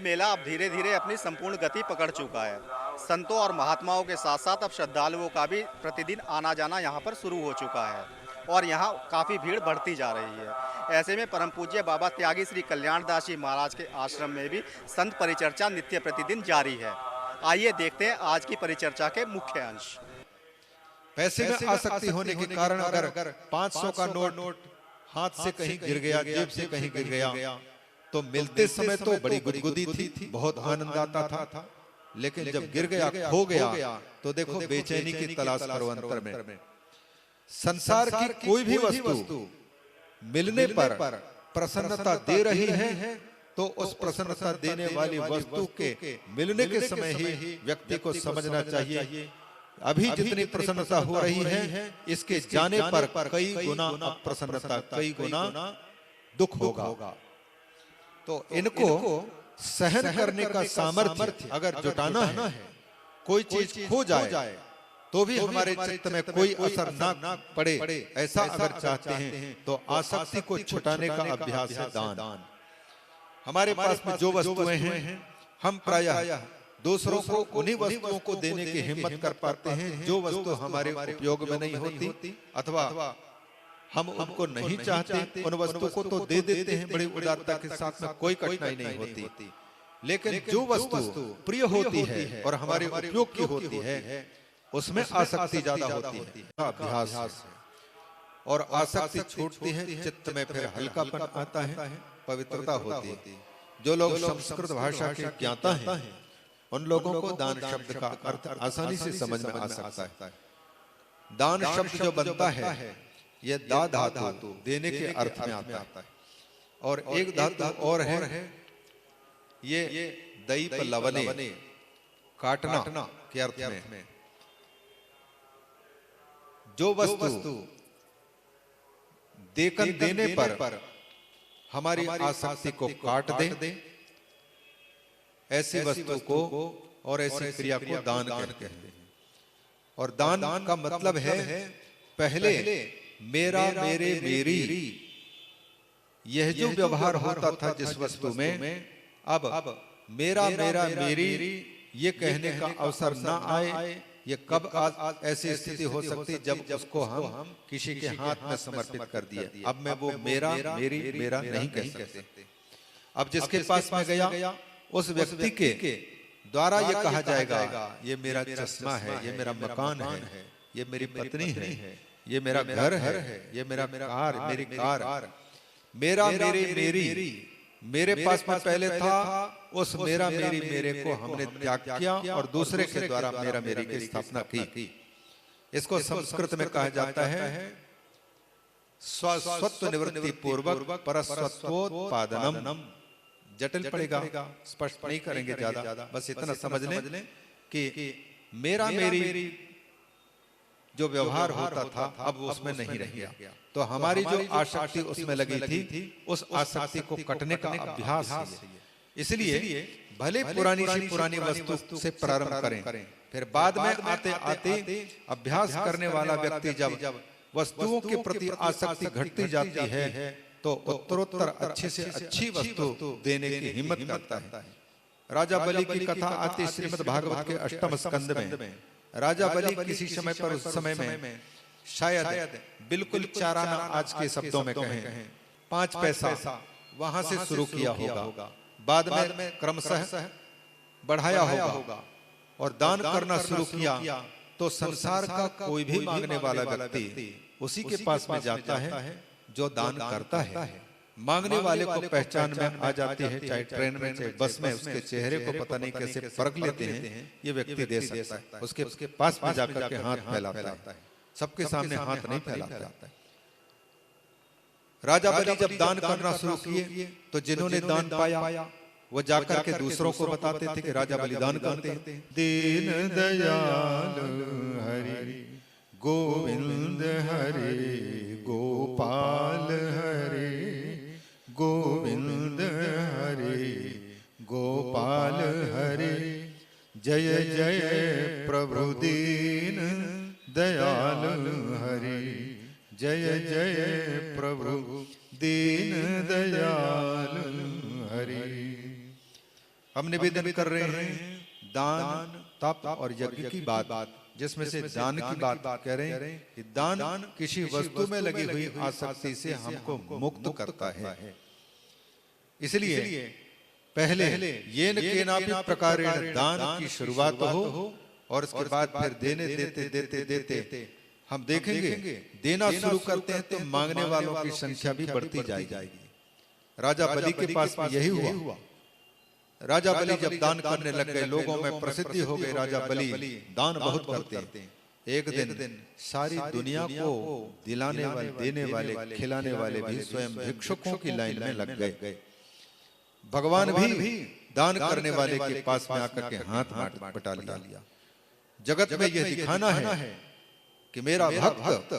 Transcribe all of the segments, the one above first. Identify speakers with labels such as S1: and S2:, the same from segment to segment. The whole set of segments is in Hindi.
S1: मेला अब धीरे धीरे अपनी संपूर्ण गति पकड़ चुका है। संतों और महात्माओं के साथ साथ अब श्रद्धालुओं का भी प्रतिदिन आना जाना यहाँ पर शुरू हो चुका है और यहाँ काफ़ी भीड़ बढ़ती जा रही है। ऐसे में परम पूज्य बाबा त्यागी श्री कल्याणदास जी महाराज के आश्रम में भी संत परिचर्चा नित्य प्रतिदिन जारी है। आइए देखते हैं आज की परिचर्चा के मुख्य अंश।
S2: पैसे में आसक्ति होने के कारण अगर 500 का नोट हाथ से कहीं गिर गया, जेब से कहीं गिर गया, तो मिलते समय तो बड़ी गुदगुदी थी, बहुत आनंद आता था, लेकिन जब गिर गया, खो गया, तो देखो बेचैनी की तलाश करो अंतर में। संसार की कोई भी वस्तु मिलने पर प्रसन्नता दे रही है, तो उस प्रसन्नता देने वाली वस्तु के मिलने के समय ही व्यक्ति को समझना चाहिए अभी जितनी प्रसन्नता हो रही है, इसके जाने पर कई गुना अप्रसन्नता, कई गुना दुख होगा। तो इनको सहन करने का सामर्थ्य अगर जुटाना है, कोई चीज खो जाए तो भी हमारे चित्त में कोई असर ना पड़े, ऐसा अगर चाहते हैं तो आसक्ति को छुटाने का अभ्यास है दान। हमारे पास में जो वस्तुएं हैं, हम प्रायः दूसरों को उन्हीं वस्तुओं को देने की हिम्मत कर पाते हैं जो वस्तु हमारे उपयोग में नहीं होती, अथवा हम उनको नहीं चाहते, उन वस्तु को तो दे देते हैं बड़ी उदारता के साथ में, कोई कठिनाई नहीं होती। लेकिन जो वस्तु प्रिय होती है और हमारे उपयोग की होती है, उसमें आसक्ति ज्यादा होती है। अभ्यास है और आसक्ति छूटती है, चित्त में फिर हल्कापन आता है, पवित्रता होती है। जो लोग संस्कृत भाषा के ज्ञाता हैं, उन लोगों को दान शब्द का अर्थ आसानी से समझ में आ सकता है। दान शब्द जो बनता है, यह दा धातु देने के अर्थ में आता है, और एक धातु और है, ये दईप लवने काटना के अर्थ में। जो वस्तु देकर देने पर हमारी आसक्ति को काट दे, ऐसी वस्तु को और ऐसी क्रिया को दान कहते हैं। और दान का मतलब है पहले मेरा, मेरे, मेरी, यह जो व्यवहार होता था जिस वस्तु में, अब मेरा, मेरा, मेरी ये कहने का अवसर ना आए। ये कब आज ऐसी स्थिति हो सकती जब उसको हम किसी के हाथ में समर्पित कर दिए। अब मैं वो मेरा, मेरी, मेरा नहीं कह सकते। अब जिसके पास में गया, उस व्यक्ति के द्वारा ये कहा जाएगा, ये मेरा चश्मा है, ये मेरा मकान है, ये मेरी पत्नी है, ये मेरा घर है, ये मेरा कार, मेरी कार, मेरा, मेरे, मेरी, मेरे पास में पहले था, उस मेरा, मेरी, मेरे को हमने त्याग किया और दूसरे के द्वारा मेरा, मेरी की स्थापना की। इसको संस्कृत में कहा जाता है स्वस्वत्व निवृत्ति पूर्वक परस्वत्वोत्पादनम। जटिल पड़ेगा, स्पष्ट नहीं करेंगे ज्यादा, बस इतना समझ लें कि मेरा, मेरी जो व्यवहार होता था अब उसमें नहीं रह गया। तो हमारी जो आसक्ति उसमें लगी थी, उस आसक्ति को कटने का अभ्यास है। इसलिए भले पुरानी से पुरानी वस्तु से प्रारंभ करें, फिर बाद में आते आते अभ्यास करने वाला व्यक्ति जब वस्तुओं के प्रति आसक्ति घटती जाती है, तो उत्तरोत्तर अच्छे से अच्छी वस्तु देने की हिम्मत करता है। राजा बलि की कथा आती श्रीमद् भागवत के 8वें स्कंद में। राजा बलि किसी समय पर, उस समय में शायद बिल्कुल चाराना, आज के शब्दों में कहें 5 पैसा वहां से शुरू किया होगा, बाद में क्रमशः बढ़ाया होगा और दान करना शुरू किया। तो संसार का कोई भी मांगने वाला व्यक्ति उसी के पास में जाता है जो दान करता है। मांगने वाले को पहचान में आ जाती है, चाहे ट्रेन में चाहे बस में, उसके चेहरे को पता नहीं कैसे परख लेते हैं, ये व्यक्ति दे सकता है। उसके पास में जाकर के हाथ फैलाता है, सबके सामने हाथ नहीं फैलाता। राजा बलि जब दान करना शुरू किए, तो जिन्होंने दान पाया वो जाकर के दूसरों को बताते थे कि राजा बलि दान करते हैं। दीन दयाल हरि गोविंद हरि गोपाल हरि गोविंद हरि गोपाल हरि जय जय प्रभु दीन दयाल हरि जय जय प्रभु दीन दयाल हरि। हम निवेदन कर रहे हैं दान, तप और यज्ञ की बात, जिसमें से दान की बात कह रहे हैं कि दान किसी वस्तु में लगी हुई आसक्ति से हमको मुक्त करता है। इसलिए पहले येन केनापि प्रकारेण दान की शुरुआत हो और उसके बाद फिर देने देते देते हम देखेंगे देना शुरू करते हैं तो मांगने वालों की संख्या भी बढ़ती जाएगी। राजा बलि के पास में यही हुआ। राजा बलि जब दान करने लग गए, लोगों में प्रसिद्धि हो गई, राजा बलि दान बहुत करते हैं। एक दिन सारी दुनिया को दिलाने वाले, देने वाले, खिलाने वाले भी स्वयं भिक्षुकों की लाइन में लग गए। भगवान भी दान करने वाले के पास में आकर के हाथ बटा लिया। जगत में यह दिखाना है कि मेरा भक्त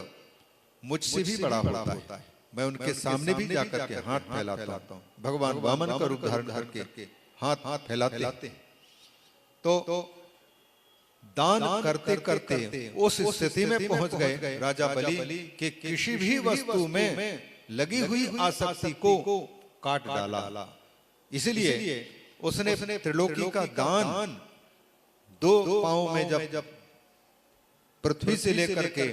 S2: मुझसे भी बड़ा होता है, मैं उनके सामने भी जाकर के हाथ फैलाता हूँ। भगवान वामन का रूप धारण करके हाथ फैलाते हैं। तो दान करते करते उस स्थिति में पहुंच गए राजा बलि कि किसी भी वस्तु में लगी हुई आसक्ति को काट डाला। इसलिए उसने त्रिलोकी का दान 2 पांवों में जब पृथ्वी से लेकर के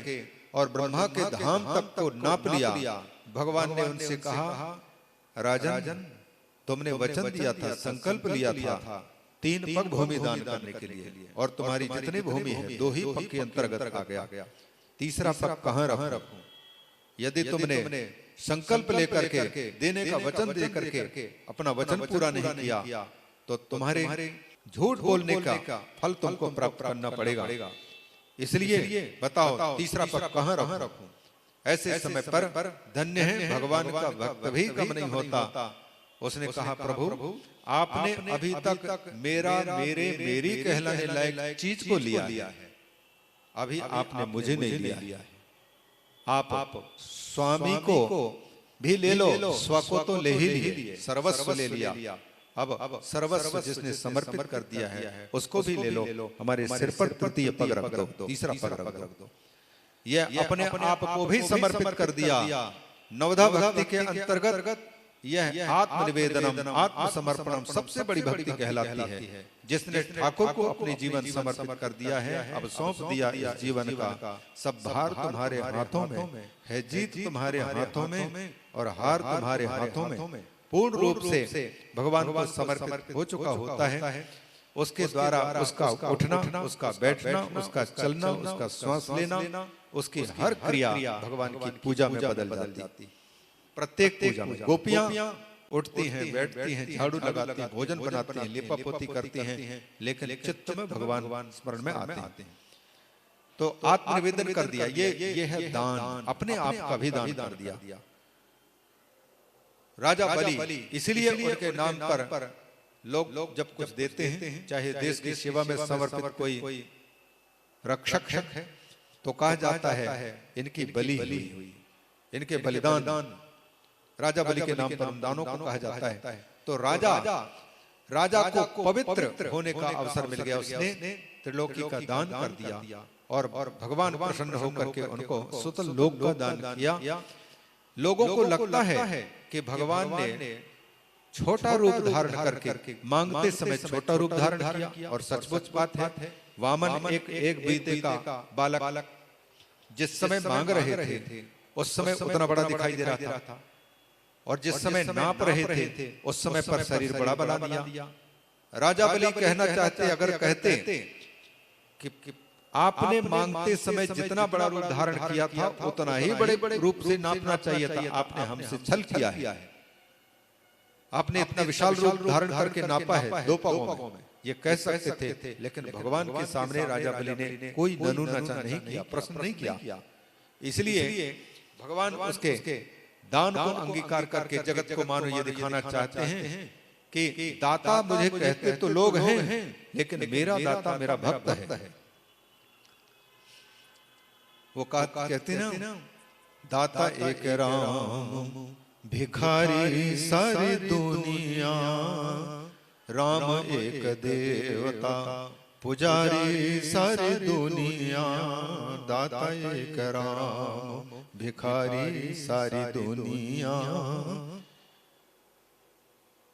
S2: और ब्रह्मा के धाम तक को नाप लिया, भगवान ने उनसे कहा, राजन तुमने वचन दिया था, संकल्प लिया था 3 पग भूमि दान करने के लिए, और तुम्हारी जितनी भूमि है 2 ही पग के अंतर्गत आ गया, तीसरा पग कहाँ रखूं? यदि तुमने संकल्प लेकर के देने का वचन देकर के अपना वचन पूरा नहीं किया तो तुम्हारे झूठ बोलने का फल तुमको प्राप्त करना पड़ेगा। इसलिए बताओ तीसरा पग कहाँ रखूं? ऐसे समय पर धन्य है भगवान का भक्त भी कम नहीं होता। उसने कहा, प्रभु आपने अभी तक मेरी कहलाने लायक चीज को लिया है, अभी आपने मुझे नहीं लिया है। आप स्वामी को भी ले लो, स्व को तो ले ही लिए, सर्वस्व ले लिया, अब सर्वस्व जिसने समर्पित कर दिया है उसको भी ले लो, हमारे सिर पर तृतीय पग रख दो, तीसरा पग रख दो। यह अपने आप को भी समर्पित कर दिया। नवधा भक्ति के अंतर्गत यह आत्मनिवेदनम, आत्मसमर्पणम सबसे बड़ी भक्ति कहलाती है। जिसने ठाकुर को अपने जीवन समर्पित कर दिया है, अब सौंप दिया इस जीवन का, सब भार तुम्हारे हाथों में है, जीत तुम्हारे हाथों में और हार तुम्हारे हाथों में, पूर्ण रूप से भगवान को समर्पित हो चुका होता है। उसके द्वारा उसका उठना, उसका बैठना, उसका चलना, उसका श्वास लेना, उसकी हर क्रिया भगवान की पूजा में बदल जाती। प्रत्येक पूजा में गोपियां उठती हैं, बैठती हैं, झाड़ू लगाती हैं, भोजन बनाती हैं, लिपा पोती करती हैं, लेकिन चित्त में भगवान स्मरण में आते हैं। तो आत्मनिवेदन कर दिया, ये है दान, अपने आप का भी दान कर दिया। राजा बलि, इसलिए उनके नाम पर लोग जब कुछ देते हैं, चाहे देश की सेवा में समर्पित कोई रक्षक है तो कहा जाता है इनकी बलि हुई, इनके बलिदान, राजा बलि के नाम पर दानों को कहा जाता है। तो राजा को पवित्र होने का अवसर मिल गया, उसने त्रिलोकी का दान कर दिया और भगवान प्रसन्न होकर के उनको सुतल लोक का दान किया। लोगों को लगता है कि भगवान ने छोटा रूप धारण करके मांगते समय छोटा रूप धारण किया, और सचमुच बात है, वामन एक बीते का बालक जिस समय मांग रहे थे उस समय उतना बड़ा दिखाई दे रहा था, और जिस समय नाप रहे थे उस समय पर शरीर बड़ा बना दिया। राजा बलि कहना चाहते, अगर कहते कि आपने मांगते समय जितना बड़ा रूप धारण किया था उतना ही बड़े रूप से नापना चाहिए था, आपने हमसे छल किया है, आपने इतना विशाल रूप धारण करके नापा है 2 पगों में, ये कह सकते थे। लेकिन भगवान के सामने राजा बलि ने कोई ननु नचा नहीं किया, प्रश्न नहीं किया। इसलिए भगवान उसके दान को अंगीकार करके जगत को मानो ये दिखाना चाहते हैं कि दाता मुझे कहते तो लोग हैं, लेकिन मेरा दाता मेरा भक्त है। वो कहते ना, दाता एक राम भिखारी सारी दुनिया, राम एक देवता पुजारी सारी दुनिया, दाता एक राम भिखारी सारी दुनिया।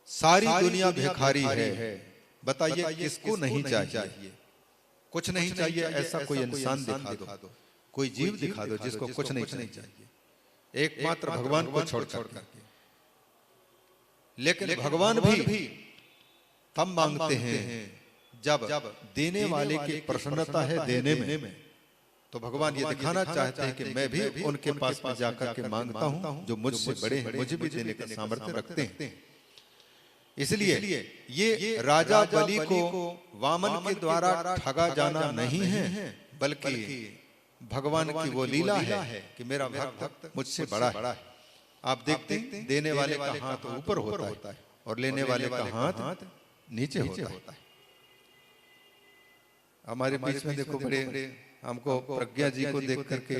S2: सारी दुनिया भिखारी है, बताइए किसको नहीं चाहिए? कुछ नहीं चाहिए ऐसा कोई इंसान दिखा दो, कोई जीव दिखा दो जिसको कुछ नहीं चाहिए, एकमात्र भगवान को छोड़ करके। लेकिन भगवान भी तब मांगते हैं जब देने वाले की प्रसन्नता है देने में। तो भगवान ये दिखाना चाहते हैं कि मैं भी उनके पास में जाकर के मांगता हूं जो मुझसे बड़े हैं, मुझे भी देने का सामर्थ्य रखते हैं। इसलिए ये राजा बलि को वामन के द्वारा ठगा जाना नहीं है, बल्कि भगवान की वो लीला है कि मेरा भक्त मुझसे बड़ा है। आप देखते हैं देने वाले का हाथ ऊपर होता है और लेने वाले का हाथ नीचे होता है। हमारे बीच में देखो बड़े हमको प्रज्ञा जी को देख करके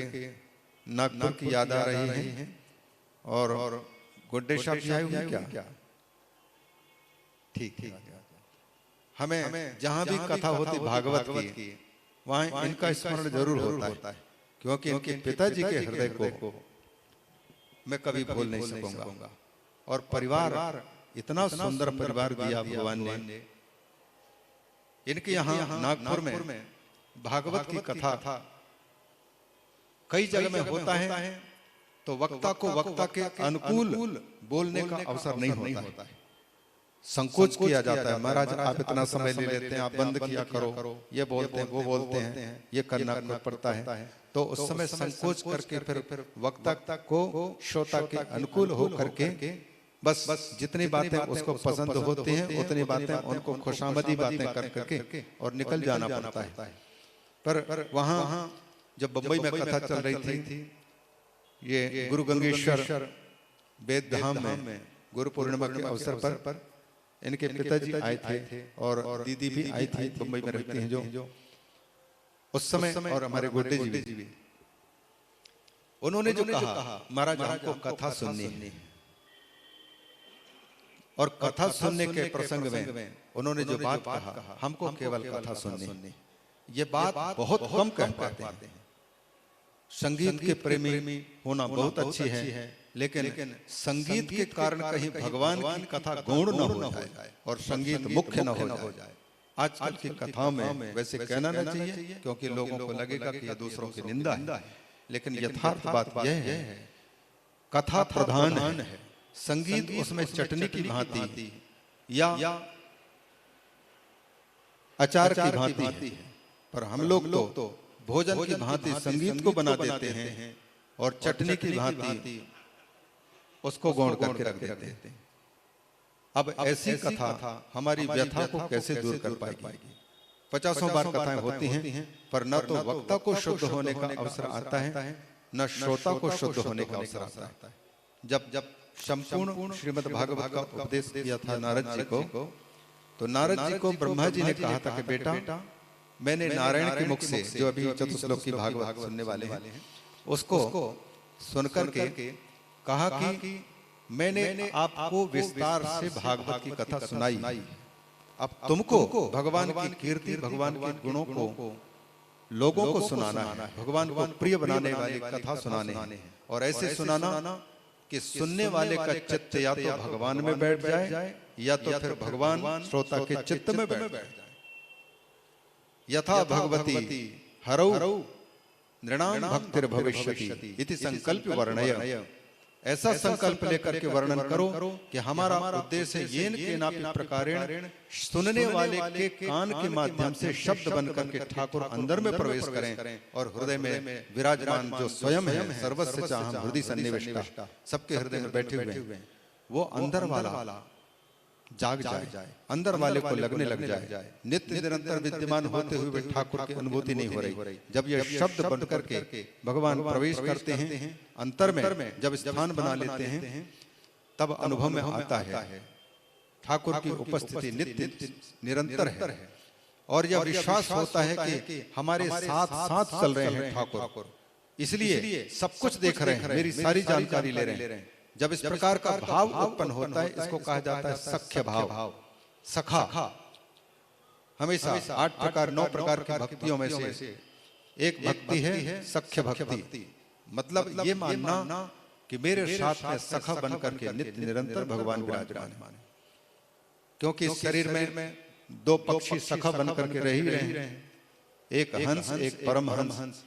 S2: नागपुर की याद आ रही है, और गुड्डे साहब जी आए हुए क्या? ठीक है। हमें जहां भी कथा होती भागवत की, वहां इनका स्मरण जरूर होता है, क्योंकि इनके पिताजी के हृदय को मैं कभी भूल नहीं सकूंगा। और परिवार इतना सुंदर परिवार दिया भगवान ने। इनके यहाँ नागपुर में भागवत की कथा कई जगह में होता है, तो वक्ता को वक्ता के अनुकूल बोलने का अवसर नहीं होता है, संकोच किया जाता है। महाराज आप इतना समय ले लेते हैं, आप बंद किया करो, ये बोलते हैं वो बोलते हैं, ये करना पड़ता है। तो उस समय संकोच करके फिर वक्ता को श्रोता के अनुकूल हो करके बस जितनी बातें उसको पसंद होती हैं उतनी बातें उनको खुशामदी बातें कर करके और निकल जाना पड़ता है। पर वहां जब बंबई में कथा चल रही थी, ये गुरु गंगेश्वर वेद धाम में गुरु पूर्णिमा के अवसर पर इनके पिताजी आए थे और दीदी भी आई थी, बंबई में रहती हैं जो उस समय, और हमारे गुड्डे जी भी। उन्होंने जो कहा महाराज हमको कथा सुननी है, और कथा सुनने के प्रसंग में उन्होंने जो बात कहा हमको केवल कथा सुननी, ये बात बहुत कम कह पाते हैं। संगीत के प्रेमी होना बहुत अच्छी है, लेकिन संगीत के कारण कहीं भगवान की कथा गौण न हो जाए और संगीत मुख्य न हो जाए। आजकल की कथाओं में वैसे कहना न चाहिए, क्योंकि लोगों को लगेगा कि यह दूसरों की निंदा है, लेकिन यथार्थ बात यह है कथा प्रधान है, संगीत उसमें चटनी की भांति या अचार की भांति है। पर हम लोग तो भोजन की भांति संगीत को बना देते हैं और चटनी की भांति उसको गौण करके रख देते हैं। अब ऐसी कथा हमारी व्यथा को कैसे दूर कर पाएगी? 50 बार कथाएं होती हैं, पर न तो वक्ता को शुद्ध होने का अवसर आता है, न श्रोता को शुद्ध होने का अवसर आता है। जब संपूर्ण श्रीमद् भागवत का उपदेश किया था नारद जी को, तो नारद जी को ब्रह्मा जी ने कहा था कि बेटा मैंने नारायण के मुख से, जो अभी चतुश्लोक की भागवत सुनने वाले हैं, उसको सुनकर के कहा कि मैंने आपको विस्तार से भागवत की कथा सुनाई, अब तुमको भगवान की कीर्ति, भगवान के गुणों को लोगों को सुनाना है, भगवान को प्रिय बनाने वाली कथा सुनाने हैं। और ऐसे सुनाना कि सुनने वाले का चित्त या तो भगवान में बैठ जाए या तो फिर भगवान श्रोता के चित्त में बैठ जाए। यथा भगवती हरौ नृणां भक्तिर् भविष्यति इति संकल्प वर्णय। ऐसा संकल्प लेकर के वर्णन करो कि हमारा उद्देश्य येन केनापि प्रकारेण सुनने वाले के कान के माध्यम से शब्द बनकर के ठाकुर अंदर में प्रवेश करें और हृदय में विराजमान जो स्वयं है सर्वस्य चाहं हृदय सन्निविष्टा, सबके हृदय में बैठे हुए हैं, वो अंदर वाला जाग जाए, अंदर वाले को लगने लग जाए। नित्य निरंतर विद्यमान होते हुए ठाकुर की अनुभूति नहीं हो रही। जब यह शब्द बन करके भगवान प्रवेश करते हैं अंतर में, जब स्थान बना लेते हैं, तब अनुभव में आता है ठाकुर की उपस्थिति नित्य निरंतर है। और यह विश्वास होता है कि हमारे साथ साथ चल रहे हैं ठाकुर, इसलिए सब कुछ देख रहे हैं, मेरी सारी जानकारी ले रहे हैं। जब इस प्रकार का भाव उत्पन्न होता है, इसको कहा जाता है सख्य भाव, सखा। हमेशा 8 प्रकार 9 प्रकार की भक्तियों में से एक भक्ति है सख्य भक्ति। मतलब ये मानना कि मेरे साथ में सखा बनकर के नित्य निरंतर भगवान विराजमान है। क्योंकि इस शरीर में दो पक्षी सखा बनकर के रह ही रहे हैं। एक हंस एक परम हंस,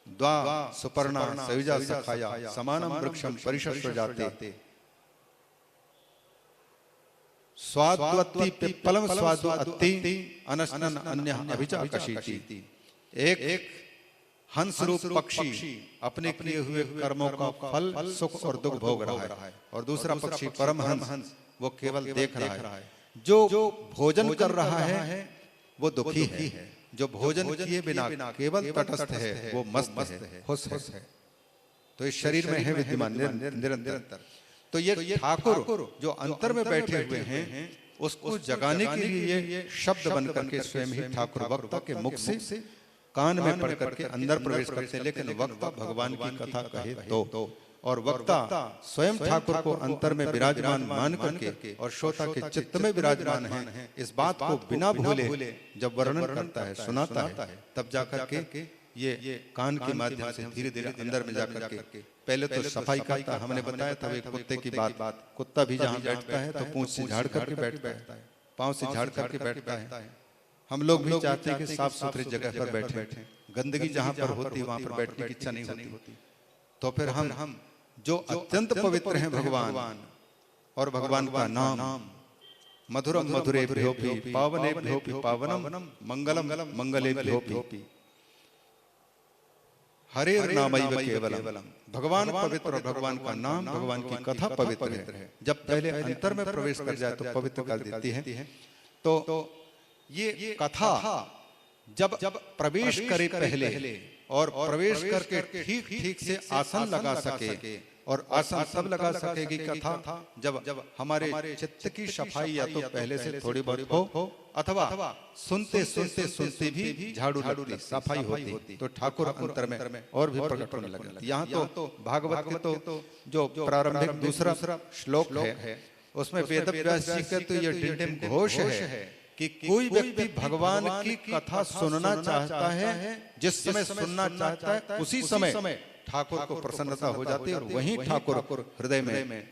S2: द्वा सुपर्णा सयुजा सखाया समानम वृक्षम परिशस्व जाते, स्वाद्वत्ति पिप्पलम स्वाद्वत्ति अनशनन अन्य अभिचाकशीति। एक हंस रूप पक्षी अपने किए हुए कर्मों का फल सुख और दुख भोग रहा है, और दूसरा पक्षी परम हंस वो केवल देख रहा है। जो भोजन कर रहा है वो दुखी है, जो भोजन किए बिना केवल तटस्थ है वो मस्त है, खुश है। तो इस शरीर में है विद्यमान निरंतर। तो ये ठाकुर जो अंतर में बैठे हुए हैं उसको जगाने के लिए ये शब्द बन करके स्वयं ही ठाकुर वक्ता के मुख से कान में पढ़ करके अंदर प्रवेश करते हैं। लेकिन वक्ता भगवान की कथा कहे तो, और वक्ता स्वयं ठाकुर को अंतर में विराजमान मान करके और श्रोता के चित्त में विराजमान है, इस बात को बिना भूले जब वर्णन करता है, सुनाता है, तब जाकर के ये कान के माध्यम से धीरे धीरे अंदर में जाकर के पहले तो सफाई करता है। हमने बताया था एक कुत्ते की बात, कुत्ता भी जहाँ बैठता है तो पूंछ से झाड़ करके बैठता है, पाँव से झाड़ करके बैठता है। हम लोग भी चाहते हैं कि साफ सुथरी जगह पर बैठे, गंदगी जहाँ पर होती है वहां पर बैठने की इच्छा नहीं होती। तो फिर हम जो अत्यंत पवित्र हैं भगवान, और भगवान का नाम मधुरम मधुरेभ्योऽपि पावनेभ्योऽपि पावनम मंगलम मंगलेभ्योऽपि हरेर नामैव केवलम। भगवान पवित्र, और भगवान का नाम, भगवान की कथा पवित्र है। जब पहले अंतर में प्रवेश कर जाए तो पवित्र कर देती है। तो ये कथा जब प्रवेश करे पहले, और प्रवेश करके ठीक ठीक से आसन लगा सके, और आसन सब लगा सकेगी कथा जब हमारे चित्त की सफाई या तो पहले से थोड़ी बहुत हो, अथवा सुनते सुनते सुनते भी झाड़ू लगती, सफाई होती, तो ठाकुर अंतर में और भी प्रकट होने लगे। यहाँ तो भागवत के तो जो प्रारंभिक दूसरा श्लोक है उसमें वेद व्यास जी का तो ये डिंडिम घोष है कि कोई व्यक्ति भगवान की कथा सुनना चाहता है, जिस समय सुनना चाहता है उसी समय ठाकुर को प्रसन्नता हो जाती है, और वहीं ठाकुर हृदय में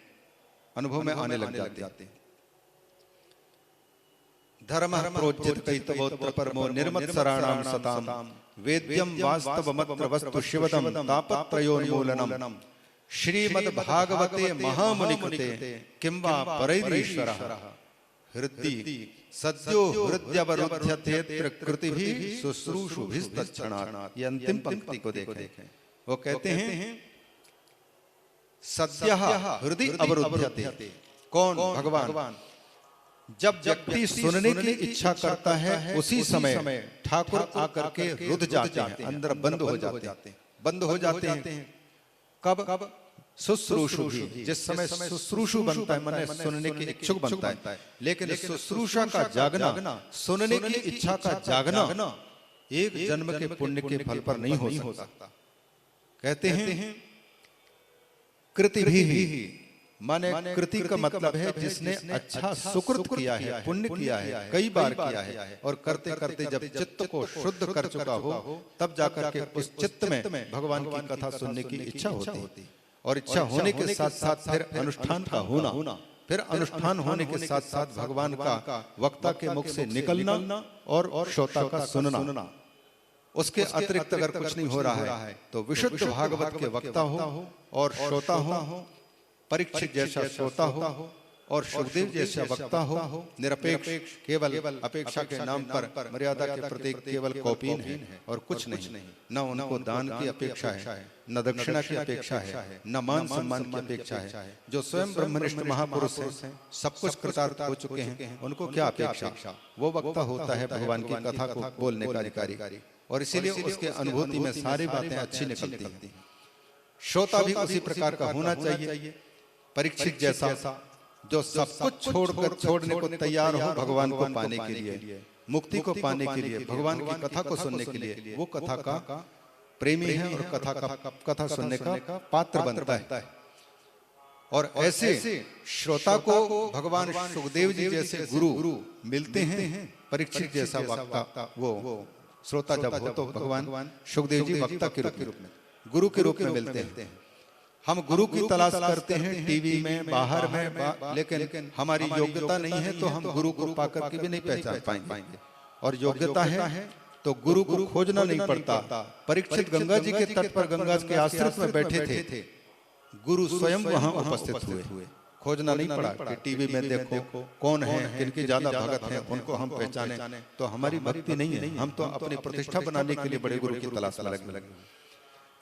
S2: अनुभव में आने लग जाते। धर्म प्रोज्जित कैतवोत्र परमो निर्मत्सराणाम सताम वेद्यम वास्तवमत्र वस्तु शिवदम तापत्रयोन्मूलनम श्रीमद् भागवते महामुनि कृते किंवा परैरीश्वरः हृदि सद्यो हृदयवरुध्यते कृतिभिः शुश्रूषुभिस्तत्क्षणात्। ये अंतिम पंक्ति को देखें, वो कहते हैं सद्यः हृदय अवरुध्यते। कौन? भगवान। जब व्यक्ति सुनने की इच्छा करता है उसी समय ठाकुर आकर के रुध जाते हैं, अंदर बंद हो जाते हैं। कब? शुश्रूषु भी, जिस समय शुश्रूषु बनता है, माने सुनने की इच्छुक बनता है। लेकिन शुश्रूषा का जागना, सुनने की इच्छा का जागना एक जन्म के पुण्य के फल पर नहीं हो सकता। कहते हैं कृति भी, माने कृति का मतलब है जिसने अच्छा सुकृत किया है, पुण्य किया है, कई बार किया है, और करते करते जब चित्त को शुद्ध कर चुका हो तब जाकर के उस चित्त में भगवान की कथा सुनने की इच्छा होती। और इच्छा होने के साथ साथ फिर अनुष्ठान का होना, फिर अनुष्ठान होने के साथ साथ भगवान का वक्ता के मुख से निकलना और श्रोता का सुनना। उसके अतिरिक्त अगर कुछ नहीं हो रहा है तो विशुद्ध भागवत के वक्ता हो और श्रोता हो, परीक्षित जैसा श्रोता हो और सुखदेव जैसा वक्ता हो, निरपेक्ष, केवल अपेक्षा के नाम पर मर्यादा के प्रतीक केवल कौपीन है और कुछ नहीं। न उनको दान की अपेक्षा है, न दक्षिणा की अपेक्षा है, न मान सम्मान की अपेक्षा है। जो स्वयं ब्रह्मनिष्ठ महापुरुष हैं, सब कुछ कृतार्थ हो चुके हैं, उनको क्या अपेक्षा? वो वक्ता होता है भगवान की कथा को बोलने का अधिकारी, और इसीलिए उसके अनुभूति में सारी बातें अच्छी निकलती हैं। श्रोता भी उसी प्रकार का होना चाहिए, परीक्षित जैसा, जो सब कुछ छोड़ने को तैयार हो भगवान को पाने के लिए, मुक्ति को पाने के लिए, भगवान की कथा को सुनने के लिए। वो कथा का प्रेमी है और कथा सुनने का पात्र बनता है। और ऐसे श्रोता को भगवान सुखदेव जी जैसे गुरु मिलते हैं, परीक्षित जैसा वक्ता। वो श्रोता जब हो तो भगवान सुखदेव जी वक्ता के रूप में, गुरु के रूप में मिलते हैं। हम गुरु की तलाश करते हैं टीवी में, बाहर में, लेकिन हमारी योग्यता नहीं है तो हम गुरु को पाकर के भी नहीं पहचान पाएंगे। और योग्यता है तो गुरु को खोजना नहीं पड़ता। परीक्षित गंगा जी के तट पर गंगा के आश्रित में बैठे थे, गुरु स्वयं वहां उपस्थित हुए। खोजना नहीं पड़ा कि टीवी में देखो कौन है, किनकी ज्यादा भगत हैं, उनको हम पहचाने। तो हमारी भक्ति नहीं है, हम तो अपनी प्रतिष्ठा बनाने के लिए बड़े गुरु की तलाश में लगे।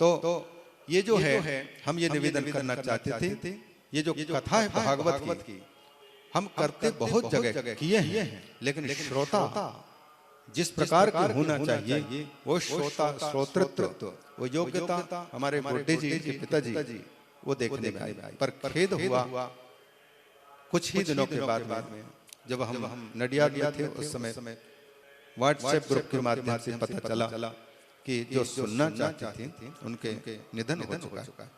S2: तो ये जो है हम ये निवेदन करना चाहते थे, ये जो कथा है भागवत की हम करते बहुत जगह किए हैं, लेकिन श्रोता जिस प्रकार का होना चाहिए वो श्रोता श्रोतृत्व, वो योग्यता हमारे बुड्ढे जी के पिताजी वो देखने में आई। पर खेद हुआ कुछ ही दिनों के बाद में जब हम नडियाद में थे, उस समय व्हाट्सएप ग्रुप के माध्यम से पता चला कि जो सुनना चाहते थे उनके निधन हो चुका है।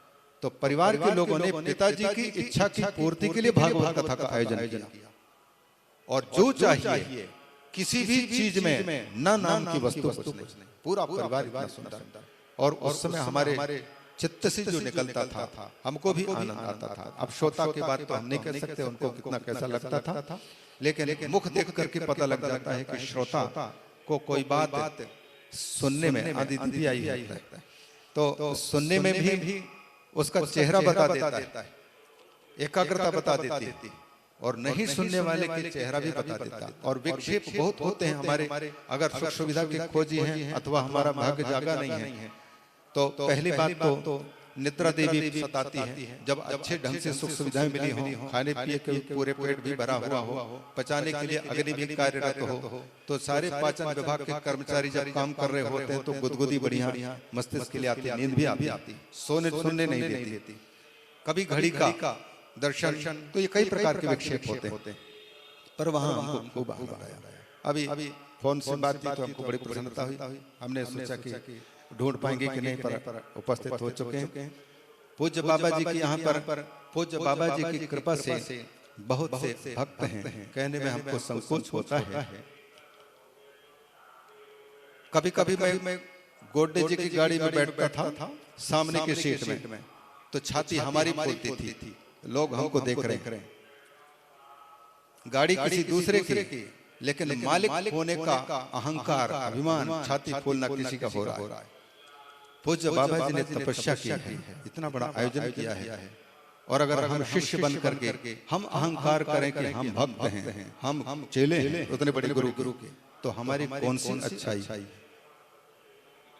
S2: तो परिवार के लोगों ने पिताजी की इच्छा की पूर्ति के लिए भागवत कथा का आयोजन किया। और जो चाहिए किसी भी चीज में न नाम की वस्तु कुछ नहीं, पूरा परिवार इतना सुंदर। और उस समय हमारे चित्त से जो निकलता था हमको भी आनंद आता था। अब श्रोता के बात तो हम नहीं कह सकते उनको कितना कैसा लगता था, लेकिन मुख देख करके पता लग जाता है कि श्रोता को कोई बात सुनने में आदित्य भी आई है, तो सुनने में भी उसका चेहरा बता देता है, एकाग्रता बता देती, और नहीं सुनने वाले के चेहरा भी बता देता। और विक्षेप बहुत होते हैं हमारे, अगर सुख सुविधा के खोजी हैं अथवा हमारा भाग्य जागा नहीं है तो पहली बात तो निद्रा देवी सताती है। जब अच्छे ढंग से सुख सुविधाएं मिली हो, खाने पिए के पूरे पेट भी भरा हुआ हो, पचाने के लिए अग्नि भी कार्यरत हो, तो सारे पाचन विभाग के कर्मचारी जब काम कर रहे होते हैं तो गुदगुदी बढ़िया मस्तिष्क के लिए आती, नींद भी आती, सुनने नहीं देती। कभी घड़ी का दर्शन, तो ये कई प्रकार के विक्षेप होते हैं। पर वहां हमको खूब आनंद आया। अभी फोन से बात की तो हमको बड़ी प्रसन्नता हुई। हमने सोचा कि ढूंढ पाएंगे कि नहीं, पर उपस्थित हो चुके हैं। पूज्य बाबा जी के यहाँ पर पूज्य बाबा जी की कृपा से बहुत से भक्त हैं, कहने में हमको संकोच होता है। कभी कभी मैं गोड्डे जी की गाड़ी में बैठता था सामने के सीट में, तो छाती हमारी फूलती थी, लोग हमको देख रहे हैं। गाड़ी किसी दूसरे की, लेकिन मालिक होने का अहंकार, अभिमान, छाती फूलना किसी का हो रहा है। पूज्य बाबा जी ने तपस्या की है, इतना बड़ा आयोजन किया है, और अगर हम शिष्य बन करके हम अहंकार करें कि हम भक्त हैं, हम चेले हैं उतने बड़े गुरु के, तो हमारी कौन सी अच्छाई।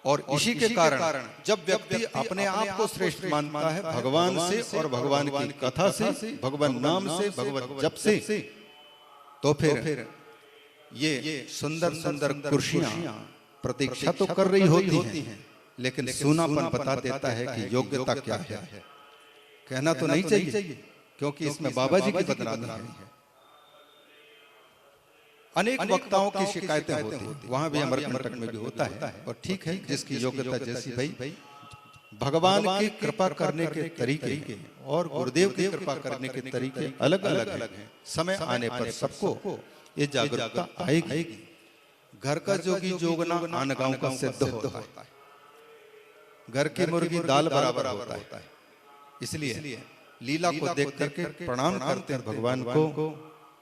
S2: और इसी के कारण जब व्यक्ति अपने आप को श्रेष्ठ मानता है भगवान से और भगवान की कथा से, भगवान नाम से, भगवत जप से, तो फिर ये सुंदर सुंदर कुर्सियां प्रतीक्षा तो कर रही होती हैं, लेकिन सूनापन बता देता है कि योग्यता क्या है। कहना तो नहीं चाहिए, क्योंकि इसमें बाबा जी की बदनामी है। अनेक वक्ताओं की शिकायतें होती हैं, वहां भी अमरकंटक में भी होता है। और ठीक है, जिसकी योग्यता जैसी भाई, भगवान की कृपा करने के तरीके और गुरुदेव की कृपा करने के तरीके अलग अलग हैं। समय आने पर सबको ये जागरूकता आएगी। घर का जोगी जोगना आन गांव का सिद्ध होता है, घर की मुर्गी दाल बराबर होता है। इसलिए लीला को देख करके प्रणाम करते हैं भगवान को,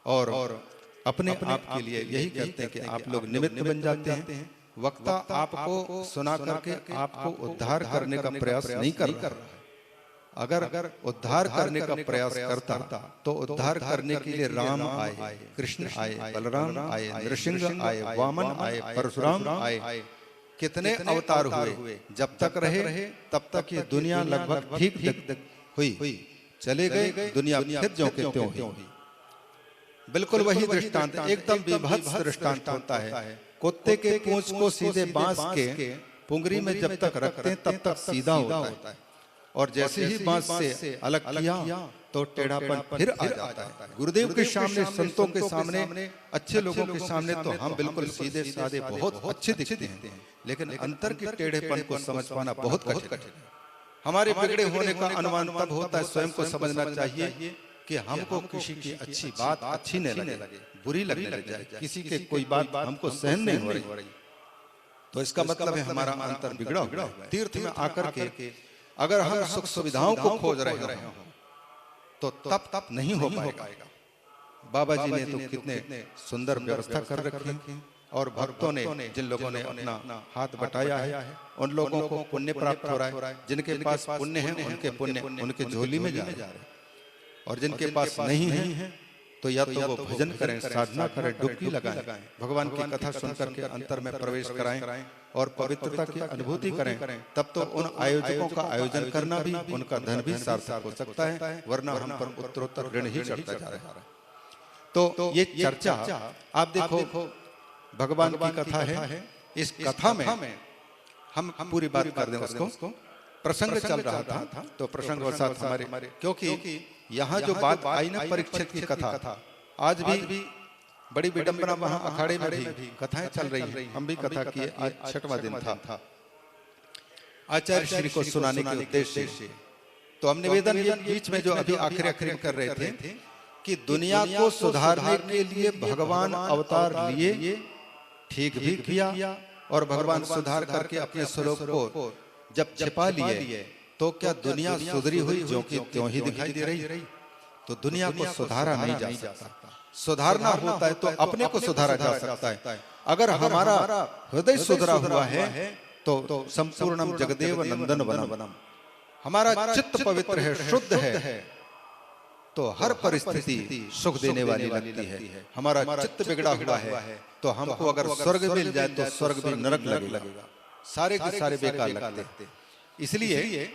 S2: और अपने आप के लिए यही कहते हैं कि आप लोग निमित्त बन जाते हैं। वक्ता आपको सुना करके आपको उद्धार करने का प्रयास नहीं कर रहा है। अगर उद्धार करने का प्रयास करता तो उद्धार करने के लिए राम आए, कृष्ण आए, बलराम आए, नरसिंह आए, वामन आए, परशुराम आए, कितने अवतार हुए। जब तक रहे तब तक ये दुनिया लगभग ठीक हुई, चले गए दुनिया फिर ज्यों के त्यों हुई। बिल्कुल वही दृष्टांत, एकदम विभत्स दृष्टांत होता है। कुत्ते के पूंछ को सीधे बांस के पुंगरी में जब तक रखते हैं तब तक सीधा होता है, और जैसे ही बांस से अलग किया तो टेढ़ापन फिर आ जाता है। गुरुदेव के सामने, संतों के सामने, अच्छे लोगों के सामने तो हम बिल्कुल सीधे साधे बहुत अच्छे दिखते हैं, लेकिन अंतर के टेढ़ेपन को समझ पाना बहुत कठिन है। हमारे बिगड़े होने का अनुमान तब होता है, स्वयं को समझना चाहिए कि हमको किसी की अच्छी बात अच्छी नहीं लगे, बुरी लगने लग जाए, किसी के कोई बात हमको सहन नहीं हो रही, तो इसका मतलब है हमारा अंतर बिगड़ा हुआ है। तीर्थ में आकर के अगर हम सुख सुविधाओं को खोज रहे हो तो तप नहीं हो पाएगा। बाबा जी ने तो कितने सुंदर व्यवस्था कर रखी है, और भक्तों ने, जिन लोगों ने अपना हाथ बटाया है, उन लोगों को पुण्य प्राप्त हो रहा है। जिनके पास पुण्य है उनके पुण्य उनके झोली में जा रहे हैं, और जिनके पास नहीं है तो या तो वो भजन करें, साधना करें, डुबकी लगाएं, भगवान की कथा सुनकर के अंतर में प्रवेश कराएं और पवित्रता की अनुभूति करें। तब तो उन आयोजकों का आयोजन करना भी, उनका धन भी सार्थक हो सकता है, वरना हम पर उत्तरोत्तर ऋण ही चढ़ता जा रहा है। तो ये चर्चा आप देखो, भगवान की कथा है, इस कथा में हम पूरी बात कर दें उसको। प्रसंग चल रहा था तो प्रसंग वसात हमारे, क्योंकि यहाँ जो बात आई ना परीक्षित की कथा, आज भी बड़ी विडंबना वहां अखाड़े में भी कथाएं चल रही हैं। हम भी कथा किए, आज 6वां दिन था आचार्य श्री को सुनाने के उद्देश्य से। तो हम निवेदन ये बीच में जो अभी आखिरी कर रहे थे कि दुनिया को सुधारने के लिए भगवान अवतार लिए, ठीक भी किया, और भगवान सुधार करके अपने स्वरूप को जब छिपा लिए तो क्या दुनिया सुधरी हुई जो कि त्यों ही दिखाई दे रही? तो दुनिया को सुधारा नहीं जा सकता। सुधारना होता है तो अपने को सुधारा जा सकता है। अगर हमारा हृदय सुधरा हुआ है तो संपूर्णम जगदेव नंदन वनम, हमारा चित्त पवित्र है, शुद्ध है, तो हर परिस्थिति सुख देने वाली लगती है। हमारा चित्त बिगड़ा हुआ है तो हमको अगर स्वर्ग मिल जाए तो स्वर्ग भी नरक लगेगा, सारे के सारे बेकार लगते। इसलिए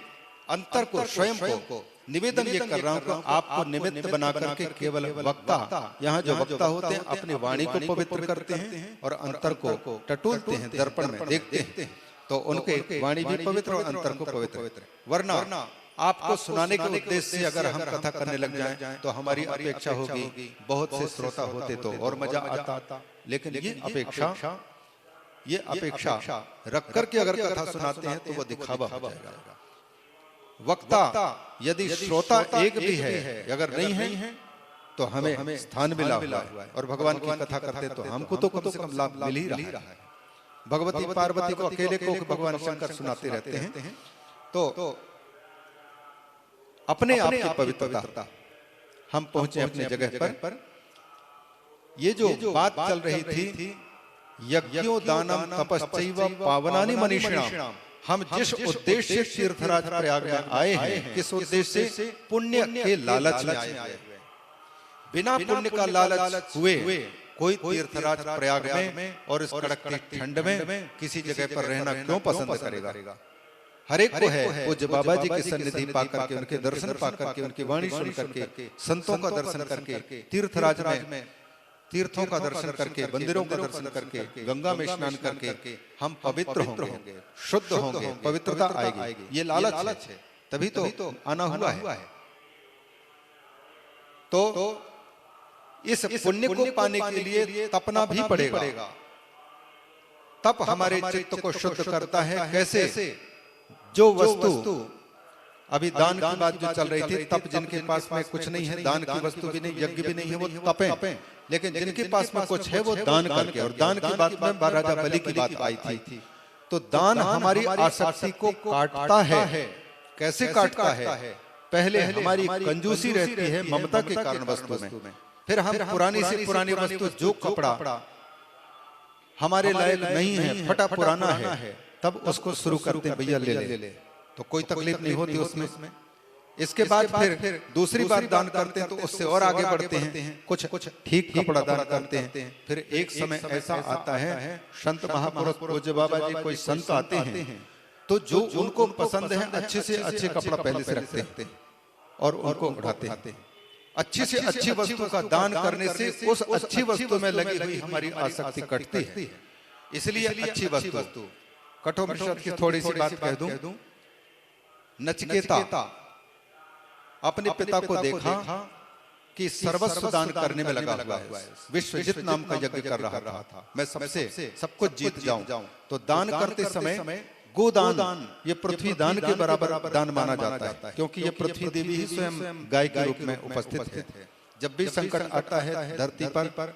S2: अंतर को, स्वयं को निवेदन ये कर रहा हूं कि आपको निमित्त बना करके केवल वक्ता, यहाँ जो वक्ता होते हैं अपनी वाणी को पवित्र करते हैं और अंतर को टटोलते हैं, दर्पण में देखते हैं, तो उनके वाणी भी पवित्र और अंतर को पवित्र। वरना आपको सुनाने के उद्देश्य से अगर हम कथा करने लग जाएं तो हमारी अपेक्षा होगी बहुत से श्रोता होते तो और मजा आता। लेकिन ये अपेक्षा रख करके अगर कथा सुनाते हैं तो वो दिखावा हो जाएगा। वक्ता यदि श्रोता एक भी है, अगर नहीं है तो हमें स्थान मिला हुआ है, और भगवान की कथा करते तो हमको तो कम से कम लाभ मिल ही रहा है। भगवती पार्वती को अकेले को भगवान शंकर सुनाते रहते हैं, तो अपने आप की पवित्रता हम पहुंचे अपने जगह पर। ये जो बात चल रही थी, यज्ञो दानम तपश्चैव पावनानि मनीषिणाम, हम जिस उद्देश्य से तीर्थराज प्रयाग में आए हैं, किस उद्देश्य से? पुण्य के लालच में आए हैं। बिना पुण्य का लालच हुए कोई तीर्थराज प्रयाग में और इस कड़कती ठंड में किसी जगह पर रहना क्यों पसंद करेगा? हर एक को है पूज्य बाबा जी की सन्निधि पा करके, उनके दर्शन पा करके, उनकी वाणी सुन करके, संतों का दर्शन करके, तीर्थराज में तीर्थों का दर्शन करके, मंदिरों का दर्शन करके, गंगा में स्नान करके हम पवित्र होंगे, शुद्ध होंगे, पवित्रता आएगी। ये लालच है, तभी तो आना हुआ है। तो इस पुण्य को पाने के लिए तपना भी पड़ेगा। तप हमारे चित्त को शुद्ध करता है। कैसे? जो वस्तु अभी दान की बात जो चल रही थी, तप जिनके पास में कुछ नहीं है, दान की वस्तु भी नहीं, यज्ञ भी नहीं है, वो तपें। लेकिन जिनके पास में कुछ है वो दान करके, और दान की बात में राजा बलि की बात आई थी। तो दान हमारी आसक्ति को काटता है। कैसे काटता है? पहले हमारी कंजूसी रहती है ममता के कारण वस्तु में, फिर हम पुरानी से पुरानी वस्तु, जो कपड़ा हमारे लायक नहीं है, फटा पुराना है, तब उसको शुरू करते हैं, भैया ले, तो कोई तकलीफ नहीं होती उसमें। इसके बाद फिर दूसरी बार दान करते हैं तो उससे और आगे बढ़ते हैं, कुछ ठीक कपड़ा दान करते हैं। फिर एक समय ऐसा आता है, संत महापुरुष पूज्य बाबा जी कोई संत आते हैं, तो जो उनको पसंद है अच्छे से अच्छे कपड़ा पहले से रखते हैं और उनको उठाते हैं। अच्छी से अच्छी वस्तु का दान करने से उस अच्छी वस्तु में लगी हुई हमारी आसक्ति कटती है। इसलिए अच्छी वस्तु, कठोपनिषद की थोड़ी सी बात कह दूं। नचिकेता अपने पिता को देखा कि सर्वस्व दान करने में लगा हुआ है, विश्वजित नाम का यज्ञ कर रहा था, मैं सब कुछ जीत जाऊं। तो दान करते समय गोदान, ये पृथ्वी दान के बराबर दान माना जाता है, क्योंकि ये पृथ्वी देवी ही स्वयं गाय के रूप में उपस्थित है। जब भी संकट आता है धरती पर,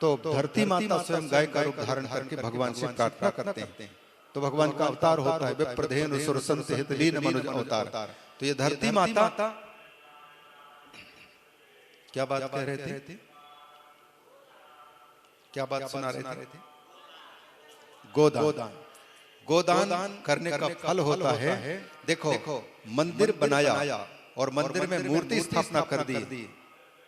S2: तो धरती माता स्वयं गाय का रूप धारण करके भगवान से प्रार्थना करते हैं तो भगवान का अवतार होता है, विप्रधेनु सुरसंत हित लीन मनुज अवतार। तो ये धरती माता क्या बात कह रहे थे, क्या बात सुना रहे थे? गोदान। गोदान करने का फल होता है, देखो मंदिर बनाया और मंदिर में मूर्ति स्थापना कर दी,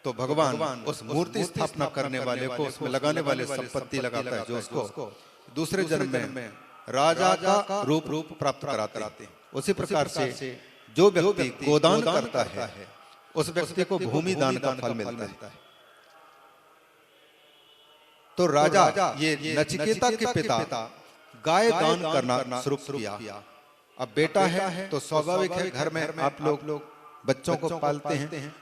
S2: तो भगवान उस मूर्ति स्थापना करने वाले को, उसमें लगाने वाले संपत्ति लगाता है, जो उसको दूसरे जन्म में राजा का रूप प्राप्त कराते हैं। उसी प्रकार से जो व्यक्ति गोदान करता है उस व्यक्ति को भूमि दान का फल मिलता है। तो राजा ये नचिकेता के पिता गाय दान करना शुरू किया। अब बेटा है तो स्वाभाविक है घर में आप लोग बच्चों को पालते हैं,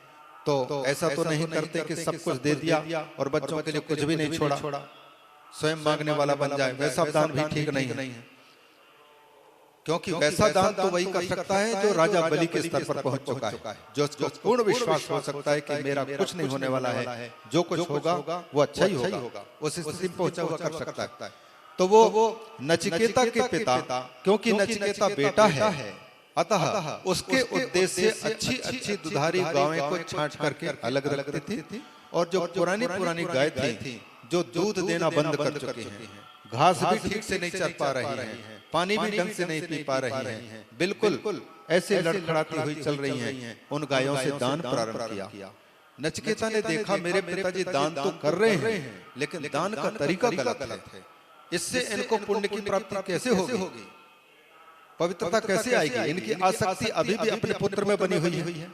S2: तो ऐसा तो नहीं करते कि सब कुछ दे दिया और बच्चों के लिए कुछ भी नहीं छोड़ा, स्वयं मांगने वाला बन जाए। वैसा दान भी ठीक नहीं है, क्योंकि वैसा दान तो वही कर सकता है जो राजा बलि के स्तर पर पहुंच चुका है, जो पूर्ण विश्वास हो सकता है कि मेरा कुछ नहीं होने वाला है, जो कुछ होगा वो अच्छा ही होगा, उस स्थिति में पहुंचा हुआ कर सकता है। तो वो नचिकेता के पिता, क्योंकि नचिकेता बेटा है, अतः उसके उद्देश्य से अच्छी दुधारी गायों को छांट करके अलग रखती थी, और जो पुरानी गाय थी जो दूध देना बंद कर चुकी हैं, घास भी ठीक से नहीं चल पा रही है, पानी भी ढंग से नहीं पी पा रही हैं, बिल्कुल ऐसे लड़खड़ाती हुई चल रही हैं, उन गायों से दान प्रारंभ किया। नचिकेता ने देखा मेरे पिताजी दान तो कर रहे हैं, लेकिन दान का तरीका गलत है, इससे इनको पुण्य की प्राप्ति कैसे होगी, पवित्रता कैसे आएगी? इनकी आसक्ति अभी भी अपने पुत्र में बनी हुई है।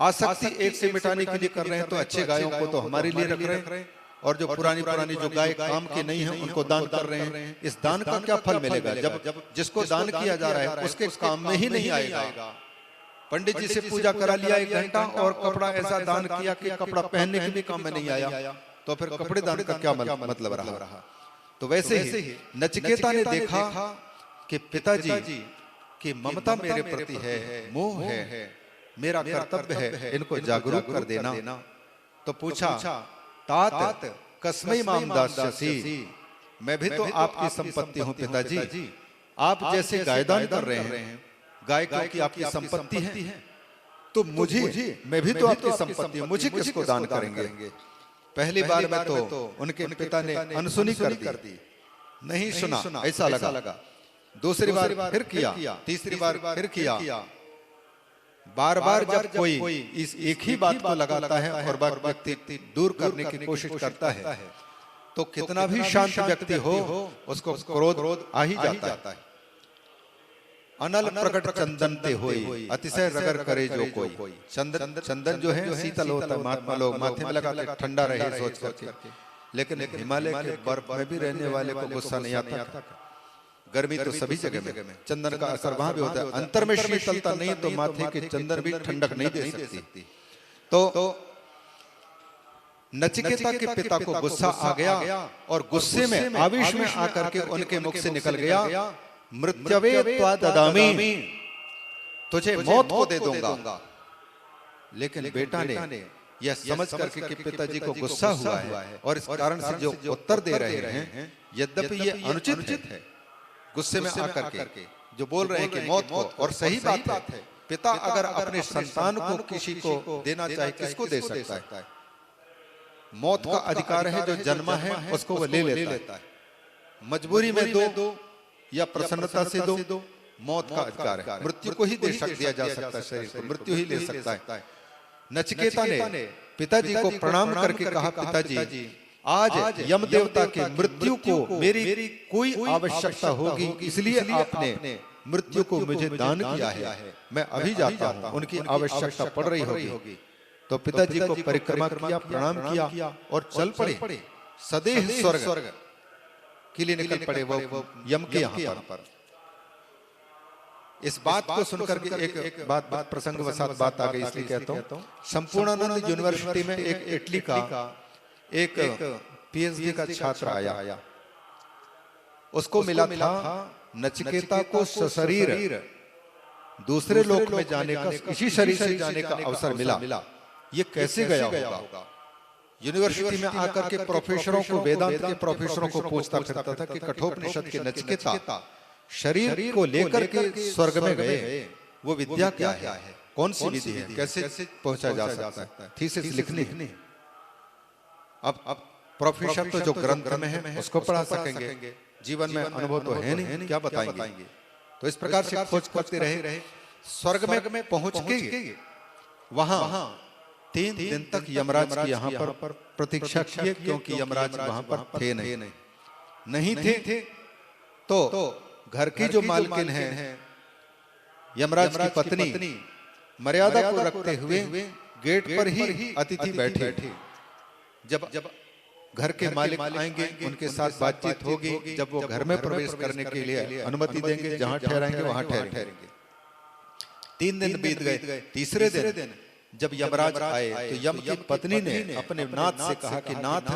S2: आसक्ति एक से मिटाने के लिए कर रहे हैं, तो अच्छे गायों को तो हमारे लिए रख रहे हैं, और जो पुरानी जो गाय काम की नहीं है उनको दान कर रहे हैं। इस दान का क्या फल मिलेगा? जब जिसको दान किया जा रहा है उसके काम में ही नहीं आएगा। पंडित जी से पूजा करा लिया 1 घंटा और कपड़ा ऐसा दान किया कि कपड़ा पहनने के भी काम में नहीं आया, तो फिर कपड़े दान का क्या मतलब रहा? तो वैसे ही नचिकेता ने देखा कि पिताजी की ममता मेरे प्रति है, मोह है, मेरा कर्तव्य है इनको जागरूक कर देना। तो पूछा, तात कस्मै माम दास्यसि, मैं भी तो आपकी संपत्ति हूं पिताजी, आप जैसे गायदान कर रहे हैं, गाय क्योंकि आपकी संपत्ति है, तो मुझे, मैं भी तो आपकी संपत्ति हूं, मुझे किसको दान करेंगे? पहली बार में तो उनके पिता ने अनसुनी कर दी, नहीं सुना, ऐसा लगा। दूसरी बार फिर किया, तीसरी बार फिर किया। बार जब कोई इस एक ही बात को लगाता है और व्यक्ति दूर करने की कोशिश करता है, तो कितना भी शांत व्यक्ति हो उसको क्रोध आ ही जाता है। अनल प्रकट चंदन ते होई, अतिशय रगड़ करे जो कोई। चंदन जो है शीतल होता है, महात्मा लोग माथे में लगा के ठंडा रहे सोच करके, लेकिन हिमालय के बर्फ में भी रहने वाले को गुस्सा नहीं आता। गर्मी तो सभी जगह में, चंदन का असर वहां भी होता है। अंतर में शीतलता नहीं तो माथे के चंदन भी ठंडक नहीं दे सकती। तो नचिकेता के पिता को गुस्सा आ गया और गुस्से में, आवेश में आकर के उनके मुख से निकल गया, मृत्यवे त्वा ददामि, तुझे मौत को दे दूंगा। लेकिन बेटा ने यह समझ करके कि पिताजी को गुस्सा हुआ है और इस कारण से जो उत्तर दे रहे हैं, यद्यपि ये अनुचित है, गुस्से में आकर के जो बोल रहे हैं कि मौत को, और सही बात है, पिता अगर अपने संतान को किसी को देना चाहे, किसको दे सकता है? मौत का अधिकार है, जो जन्मा है उसको वो ले लेता है। मजबूरी में दो या प्रसन्नता से दो, मौत का अधिकार है। मृत्यु को ही दिया जा सकता है, शरीर को मृत्यु ही ले सकता है। नचिकेता ने पिताजी को प्रणाम करके कहा, पिताजी आज यम देवता के मृत्यु को मेरी कोई आवश्यकता होगी, इसलिए आपने मृत्यु को मुझे दान किया है, मैं अभी जाता हूं, उनकी आवश्यकता पड़ रही होगी। तो पिताजी को परिक्रमा किया, प्रणाम किया और चल पड़े, सदैह स्वर्ग के लिए निकल पड़े वो यम के यहाँ पर। इस बात को सुनकर के एक बात प्रसंगवशात बात आ गई, इसलिए कहता हूँ। संपूर्णानंद यूनिवर्सिटी में एक इटली का एक पीएचडी का छात्र आया, उसको मिला था नचिकेता को सशरीर दूसरे लोक में जाने का, इसी शरीर से जाने का अवसर मिला। ये कैसे गया होगा? यूनिवर्सिटी में आकर के प्रोफेसरों को, वेदांत के प्रोफेसरों को पूछता फिरता था कि कठोपनिषद के नचिकेता शरीर को लेकर के स्वर्ग में गए, वो विद्या क्या है, कौन सी विधि है, कैसे पहुंचा जा सकता है, थीसिस लिखनी है। अब प्रोफेसर तो जो ग्रंथ में है उसको पढ़ा सकेंगे, जीवन में अनुभव तो है नहीं, क्या बताएंगे। तो इस प्रकार से खोज करते रहे, स्वर्ग में पहुंच के वहां 3 दिन तक यमराज की यहाँ पर प्रतीक्षा किए, क्योंकि यमराज वहां पर थे नहीं थे। तो घर की जो मालकिन है, यमराज की पत्नी, मर्यादा को रखते हुए गेट पर ही अतिथि बैठे। जब घर के मालिक आएंगे उनके साथ बातचीत होगी, जब वो घर में प्रवेश करने के लिए अनुमति देंगे, जहां ठहराएंगे वहां ठहरेंगे। 3 दिन बीत गए, तीसरे दिन जब यमराज आए तो यम की पत्नी ने अपने नाथ से कहा कि नाथ,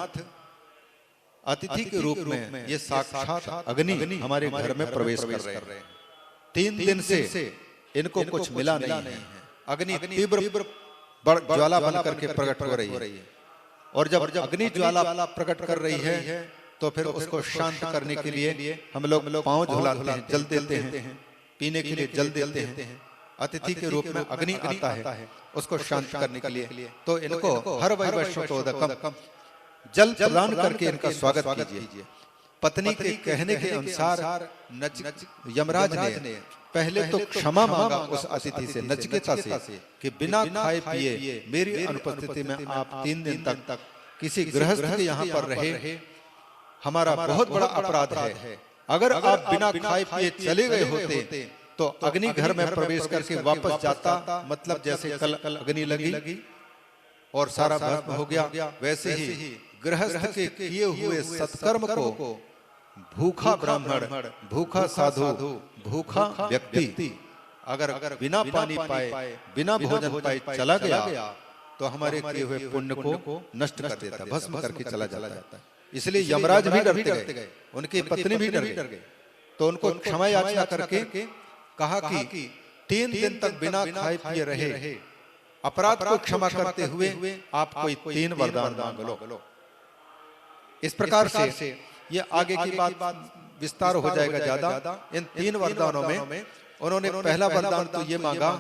S2: अतिथि के रूप में ये साक्षात अग्नि हमारे घर में प्रवेश कर रहे हैं। 3 दिन से इनको कुछ मिला नहीं है। अग्नि तीव्र ज्वाला बन करके प्रकट हो रही है, और जब अग्नि ज्वाला प्रकट कर रही है तो फिर उसको शांत करने के लिए हम लोग पांव झुलाते हैं, जल देते हैं, पीने के लिए जल देते हैं। अतिथि के रूप में अग्नि आता है उसको शांत करने के लिए। तो इनको हर वैश्वोदकम जल प्रदान करके इनका स्वागत कीजिए। पत्नी के कहने के अनुसार यमराज ने पहले तो क्षमा मांगा उस अतिथि से, नचिकेता से, कि बिना खाए पिए मेरी अनुपस्थिति में आप 3 दिन तक किसी गृहस्थ के यहाँ पर रहे, हमारा बहुत बड़ा अपराध है। अगर आप बिना खाए पिए चले गए होते तो अग्नि घर में प्रवेश करके वापस जाता, मतलब जैसे कल अग्नि लगी और सारा भस्म हो गया, वैसे ही गृहस्थ के किए हुए सत्कर्म को भूखा ब्राह्मण, भूखा साधु, भूखा व्यक्ति अगर बिना पानी पाए, बिना भोजन पाए चला गया तो हमारे किए हुए पुण्य को नष्ट कर देता, भस्म करके चला जाता है। इसलिए यमराज भी डरते गए, उनकी पत्नी भी डर गई। तो उनको क्षमा याचना करके कहा कि 3 दिन तक बिना खाए पिए रहे, अपराध को क्षमा करते हुए आप कोई 3 वरदान मांग लो। इस प्रकार से ये आगे की बात विस्तार हो जाएगा ज्यादा। इन 3 वरदानों में उन्होंने पहला वरदान तो ये मांगा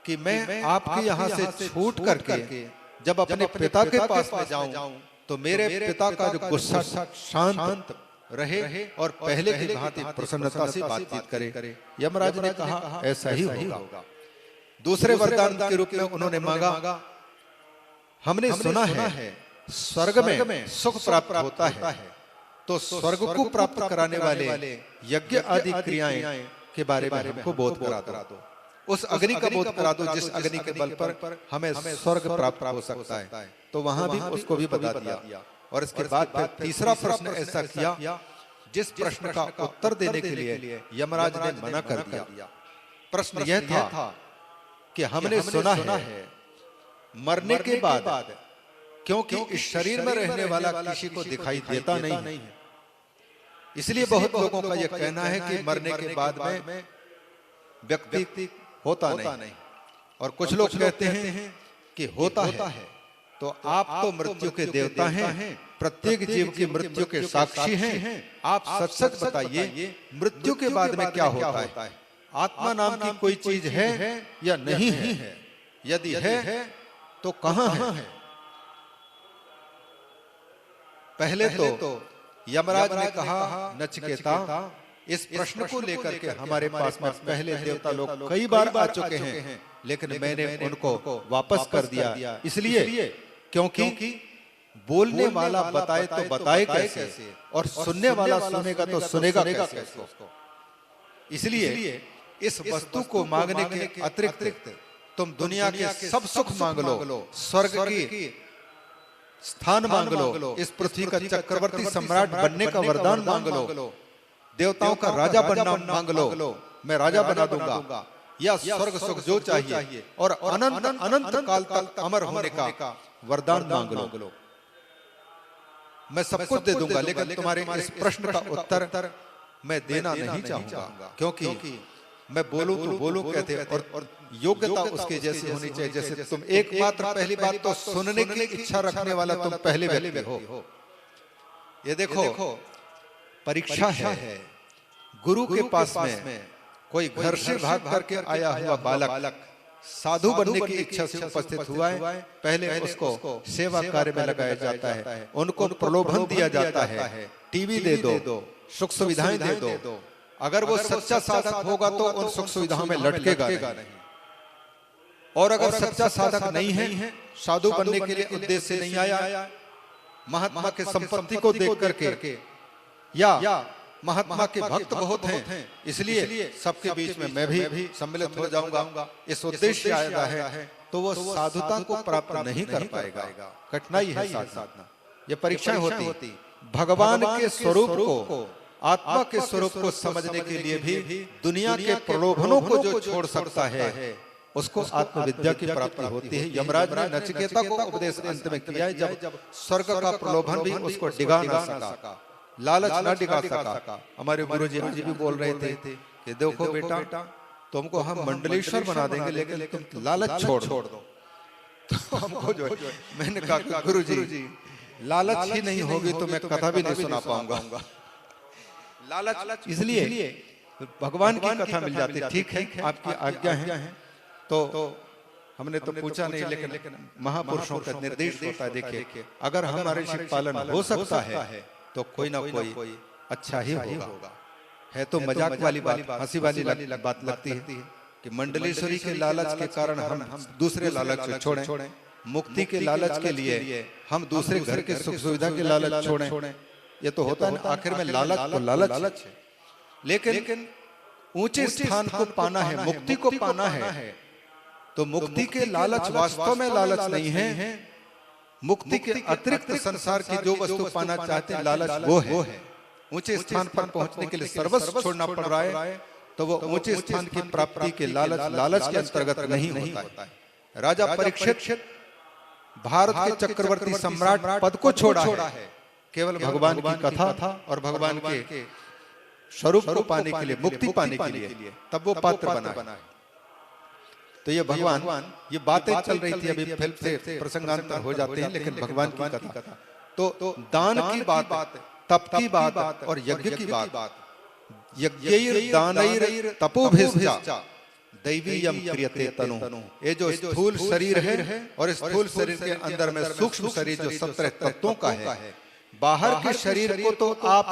S2: कि मैं आपके यहाँ से छूट करके जब अपने पिता के पास में जाऊं तो मेरे पिता का जो गुस्सा शांत रहे और पहले की भांति प्रसन्नता से बातचीत करे। यमराज ने कहा ऐसा ही होगा। दूसरे वरदान के रूप में उन्होंने मांगा, हमने सुना है स्वर्ग में सुख प्राप्त होता है, तो स्वर्ग को प्राप्त कराने वाले यज्ञ आदि क्रियाएं के बारे में हमको बोध करा दो। उस अग्नि का बोध करा दो जिस अग्नि के बल पर हमें स्वर्ग प्राप्त हो सकता है। तो वहां भी उसको भी बता दिया। और इसके बाद फिर तीसरा प्रश्न ऐसा किया जिस प्रश्न का उत्तर देने के लिए यमराज ने मना कर दिया। प्रश्न यह था कि हमने सुना है मरने के बाद, क्योंकि इस शरीर में रहने वाला किसी को दिखाई देता नहीं है, इसलिए बहुत लोगों का यह कहना है कि मरने के बाद में व्यक्ति होता नहीं, और कुछ लोग कहते हैं कि होता है। तो आप तो मृत्यु के देवता हैं, प्रत्येक जीव की मृत्यु के साक्षी हैं, आप सच बताइए मृत्यु के बाद में क्या होता है? आत्मा नाम की कोई चीज है या नहीं है? यदि है तो कहां है? पहले तो यमराज ने कहा, नचिकेता इस प्रश्न को लेकर के हमारे पास में पहले देवता लोग कई बार आ चुके हैं, लेकिन मैंने उनको वापस कर दिया। इसलिए क्योंकि बोलने वाला बताए तो बताए कैसे, और सुनने वाला सुनेगा तो सुनेगा कैसे उसको। इसलिए इस वस्तु को मांगने के अतिरिक्त तुम दुनिया के सब सुख मांग लो, स्वर्ग की स्थान मांग लो, इस पृथ्वी का चक्रवर्ती सम्राट बनने का वरदान मांग लो, देवताओं का राजा बनना मांग लो, मैं राजा बना दूंगा, या स्वर्ग सुख जो चाहिए, और अनंत अनंत काल तक अमर होने का वरदान मांग लो, मैं सब कुछ दे दूंगा। लेकिन तुम्हारे इस प्रश्न का उत्तर मैं देना नहीं चाहूंगा, क्योंकि मैं बोलूं तो बोलूं कहते, और योग्यता उसके जैसी होनी चाहिए। जैसे तुम एकमात्र पहली बात तो सुनने की इच्छा रखने वाला तुम पहले व्यक्ति हो। ये देखो परीक्षा है, गुरु के पास में कोई घर से भाग करके आया हुआ बालक साधु बनने की इच्छा से उपस्थित हुआ है, पहले उसको सेवा कार्य में लगाया जाता है, उनको प्रलोभन दिया जाता है, टीवी दे दो, सुख सुविधाएं दे दो। अगर वो सच्चा साधक होगा तो उन सुख सुविधाओं में लटकेगा नहीं, और अगर सच्चा साधक नहीं है, साधु बनने के लिए उद्देश्य से नहीं आया, महात्मा के संपत्ति को देख करके या महात्मा के भक्त बहुत हैं इसलिए सबके बीच में मैं भी सम्मिलित हो जाऊंगा, इस उद्देश्य आया है, तो वो साधुता को प्राप्त नहीं कर पाएगा। कठिनाई है साधना, ये परीक्षाएं होती। भगवान के स्वरूप को, आत्मा के स्वरूप को समझने के लिए भी दुनिया के प्रलोभनों को जो छोड़ सकता है उसको आत्मविद्या की प्राप्ति होती है। यमराज ने नचिकेता को उपदेश अंत में किया है, जब स्वर्ग का प्रलोभन भी उसको डिगा ना सका, लालच ना डिगा सका। हमारे गुरुजी आज भी बोल रहे थे कि देखो बेटा, तुमको हम मंडलेश्वर बना देंगे लेकिन तुम लालच छोड़ दो। तो हमको जो मैंने कहा गुरुजी लालच ही नहीं होगी तो मैं कथा भी नहीं सुना पाऊंगा। लालच इसलिए भगवान की कथा मिल जाती। ठीक है, आपकी आज्ञा है। तो हमने तो पूछा नहीं, लेकिन महापुरुषों का निर्देश होता है। देखिए, अगर हमारे शिव पालन हो सकता है तो कोई ना कोई अच्छा ही होगा। है तो मजाक वाली बात, हंसी वाली बात लगती है कि मंडलेश्वरी के लालच के कारण हम दूसरे लालच को छोड़ें, मुक्ति के लालच के लिए हम दूसरे घर के सुख सुविधा के लालच छोड़ें। ये तो होता है, आखिर में लालच तो लालच है। लेकिन ऊंचे स्थान को पाना है, मुक्ति को पाना है, तो मुक्ति के लालच वास्तव में लालच नहीं है। मुक्ति के अतिरिक्त संसार की जो वस्तु पाना चाहते हैं लालच वो है। ऊंचे स्थान पर पहुंचने के लिए सर्वस्व छोड़ना पड़ रहा है, तो वो ऊंचे स्थान की प्राप्ति के लालच के अंतर्गत नहीं होता है। राजा परीक्षित भारत के चक्रवर्ती सम्राट पद को छोड़ा है केवल भगवान की कथा और भगवान के स्वरूप को पाने के लिए, मुक्ति पाने के लिए, तब वो पात्र बना है। तो ये भगवान, ये बातें चल रही थी, अभी फिल्म से प्रसंगांतर हो जाते हैं, लेकिन भगवान की कथा तो दान की बात, तप की बात और यज्ञ की बात। यज्ञैर दानैर तपोभिश्च दैवीयम क्रियते तनु। ये जो स्थूल शरीर है और स्थूल शरीर के अंदर में सूक्ष्म शरीर जो 17 तत्वों का है, बाहर के शरीर को तो आप